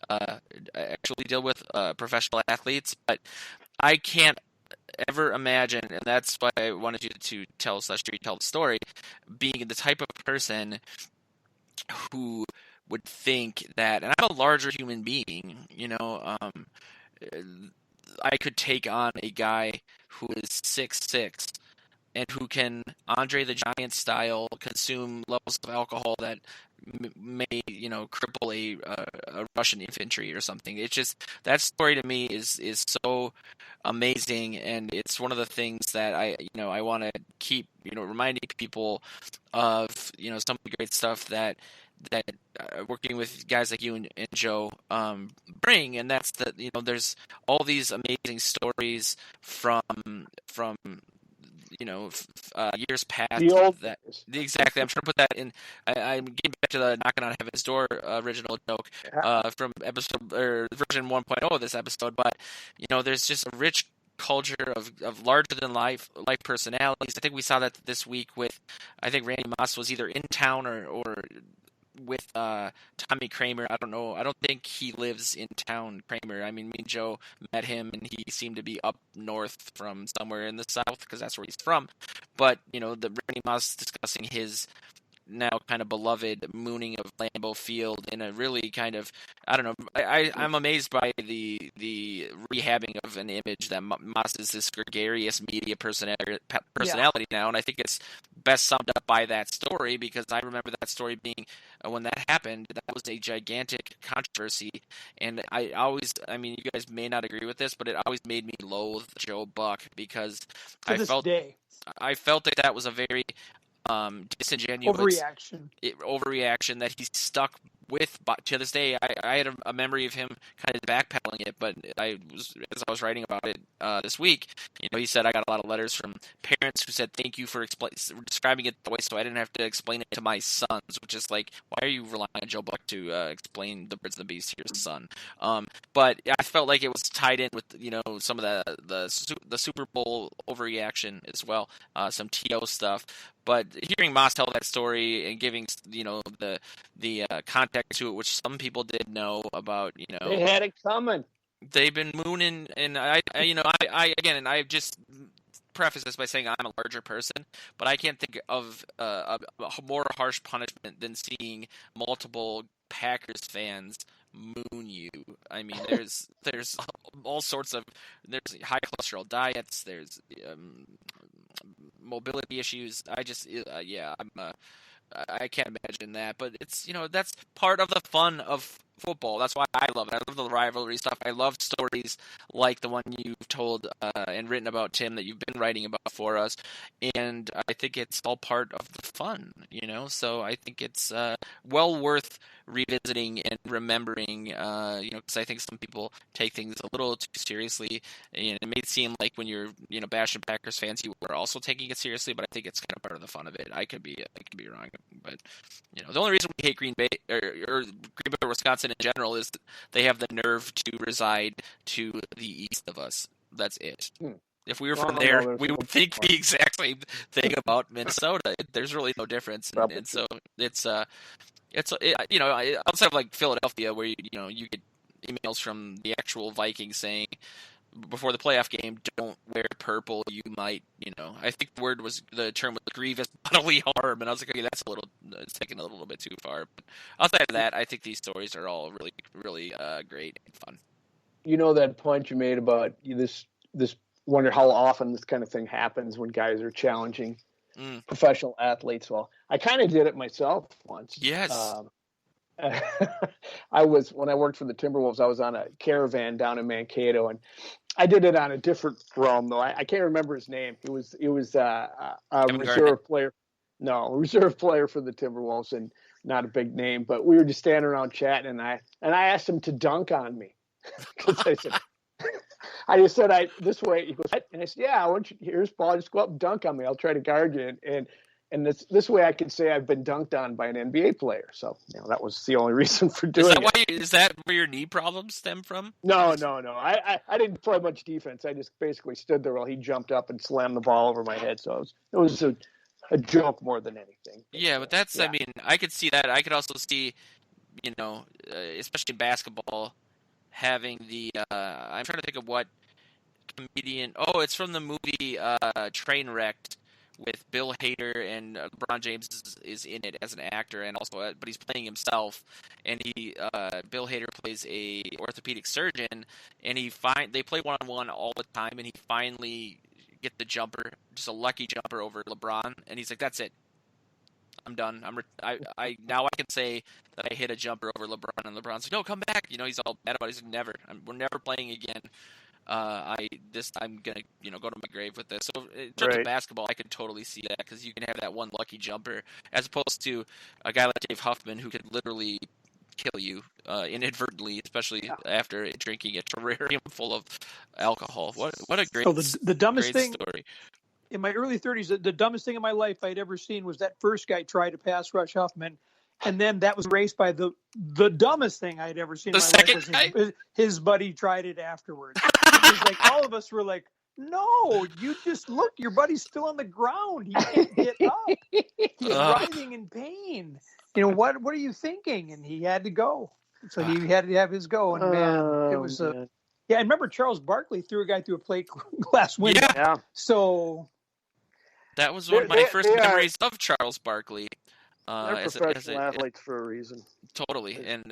actually deal with, professional athletes. But I can't ever imagine, and that's why I wanted you to tell the story, being the type of person who would think that, and I'm a larger human being, I could take on a guy who is 6'6" and who can Andre the Giant style consume levels of alcohol that may cripple a Russian infantry or something. It's just, that story to me is so amazing, and it's one of the things that I want to keep reminding people of some of the great stuff that working with guys like you and Joe bring, and that's that there's all these amazing stories from years past. Exactly. I'm trying to put that in. I'm getting back to the knocking on heaven's door original joke from episode or version 1.0 of this episode, but there's just a rich culture of larger than life personalities. I think we saw that this week with, I think Randy Moss was either in town or with Tommy Kramer. I don't know. I don't think he lives in town, Kramer. I mean, me and Joe met him, and he seemed to be up north from somewhere in the south because that's where he's from. But, the Randy Moss discussing his now kind of beloved mooning of Lambeau Field in a really kind of, I don't know, I'm amazed by the rehabbing of an image that Moss is this gregarious media personality now, and I think it's best summed up by that story, because I remember that story being, when that happened, that was a gigantic controversy, and I mean, you guys may not agree with this, but it always made me loathe Joe Buck, because I felt that was a very disingenuous overreaction that he's stuck with. But to this day, I had a memory of him kind of backpedaling it. But as I was writing about it this week, he said, I got a lot of letters from parents who said thank you for describing it the way, so I didn't have to explain it to my sons. Which is like, why are you relying on Joe Buck to explain the birds and the bees to your son? But I felt like it was tied in with some of the Super Bowl overreaction as well, some TO stuff. But hearing Moss tell that story and giving the context to it, which some people did know about, they had it coming. They've been mooning, and I just preface this by saying I'm a larger person, but I can't think of a more harsh punishment than seeing multiple Packers fans moon you. I mean, there's all sorts of, there's high cholesterol diets, there's mobility issues. I can't imagine that, but it's that's part of the fun of football. That's why I love it. I love the rivalry stuff. I love stories like the one you've told and written about, Tim, that you've been writing about for us, and I think it's all part of the fun. So I think it's well worth revisiting and remembering. Because I think some people take things a little too seriously, and it may seem like when you're bashing Packers fans, you were also taking it seriously, but I think it's kind of part of the fun of it. I could be wrong, but the only reason we hate Green Bay or Green Bay, Wisconsin in general, is that they have the nerve to reside to the east of us. That's it. If we were from there, we would think the exact same thing about Minnesota. There's really no difference, and so it's outside of like Philadelphia, where you get emails from the actual Vikings saying before the playoff game, don't wear purple. You might, I think the term was grievous bodily harm, and I was like, okay, it's taking a little bit too far. But outside of that, I think these stories are all really, really great and fun. That point you made about this wonder how often this kind of thing happens when guys are challenging professional athletes. Well, I kind of did it myself once. Yes. When I worked for the Timberwolves, I was on a caravan down in Mankato, and I did it on a different realm, though. I can't remember his name. It was a reserve player. No, reserve player for the Timberwolves, and not a big name. But we were just standing around chatting, and I asked him to dunk on me. I just said, this way. He goes, and I said, yeah, I want you, here's ball. Just go up and dunk on me. I'll try to guard you. And this way I can say I've been dunked on by an NBA player. So, that was the only reason for doing it. Is that where your knee problems stem from? No. I didn't play much defense. I just basically stood there while he jumped up and slammed the ball over my head. So it was a joke more than anything. Yeah, but that's, I mean, I could see that. I could also see, especially in basketball, having the, I'm trying to think of what comedian, it's from the movie Trainwrecked, with Bill Hader, and LeBron James is in it as an actor, and also, but he's playing himself. And Bill Hader plays a orthopedic surgeon, and they play 1-on-1 all the time, and he finally get the jumper, just a lucky jumper over LeBron, and he's like, "That's it, I'm done. I now I can say that I hit a jumper over LeBron," and LeBron's like, "No, come back." He's all mad about it. He's like, "Never. We're never playing again. I'm gonna go to my grave with this." So in terms of basketball, I could totally see that, because you can have that one lucky jumper as opposed to a guy like Dave Huffman who could literally kill you inadvertently, especially after drinking a terrarium full of alcohol. What a great, the dumbest great thing story. In my early 30s, the dumbest thing in my life I'd ever seen was that first guy tried to pass rush Huffman, and then that was raced by the dumbest thing I'd ever seen in my life. His buddy tried it afterwards. It was like all of us were like, No, you just look. Your buddy's still on the ground. He can't get up. He's writhing in pain. What are you thinking? And he had to go. So he had to have his go. And man, it was a. Yeah, I remember Charles Barkley threw a guy through a plate glass window. Yeah. So that was one of my first memories of Charles Barkley. They're professional athletes for a reason. Totally, and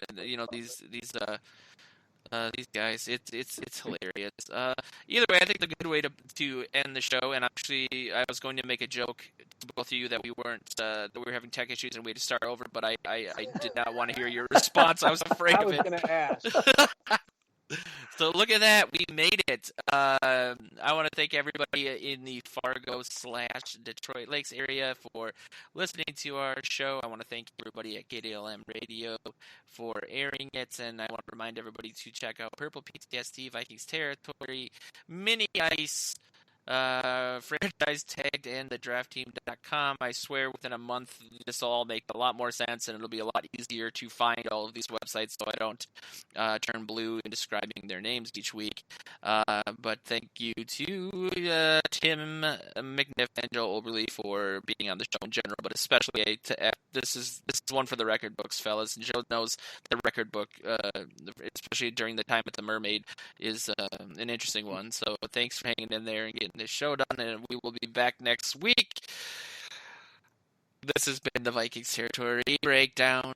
these guys, it's hilarious. Either way, I think the good way to end the show. And actually, I was going to make a joke to both of you that we were having tech issues and we had to start over, but I did not want to hear your response. I was afraid of it. I was going to ask. So look at that, we made it. I want to thank everybody in the Fargo/Detroit Lakes area for listening to our show. I want to thank everybody at KDLM Radio for airing it, and I want to remind everybody to check out Purple PTSD, Vikings Territory, Mini Ice, franchise tagged in the draftteam.com. I swear within a month this will all make a lot more sense and it'll be a lot easier to find all of these websites so I don't turn blue in describing their names each week. But thank you to Tim McNiff and Joe Oberly for being on the show in general, but especially this is one for the record books, fellas. And Joe knows the record book, especially during the time at the Mermaid, is an interesting one. So thanks for hanging in there and getting this show done, and we will be back next week. This has been the Vikings Territory Breakdown.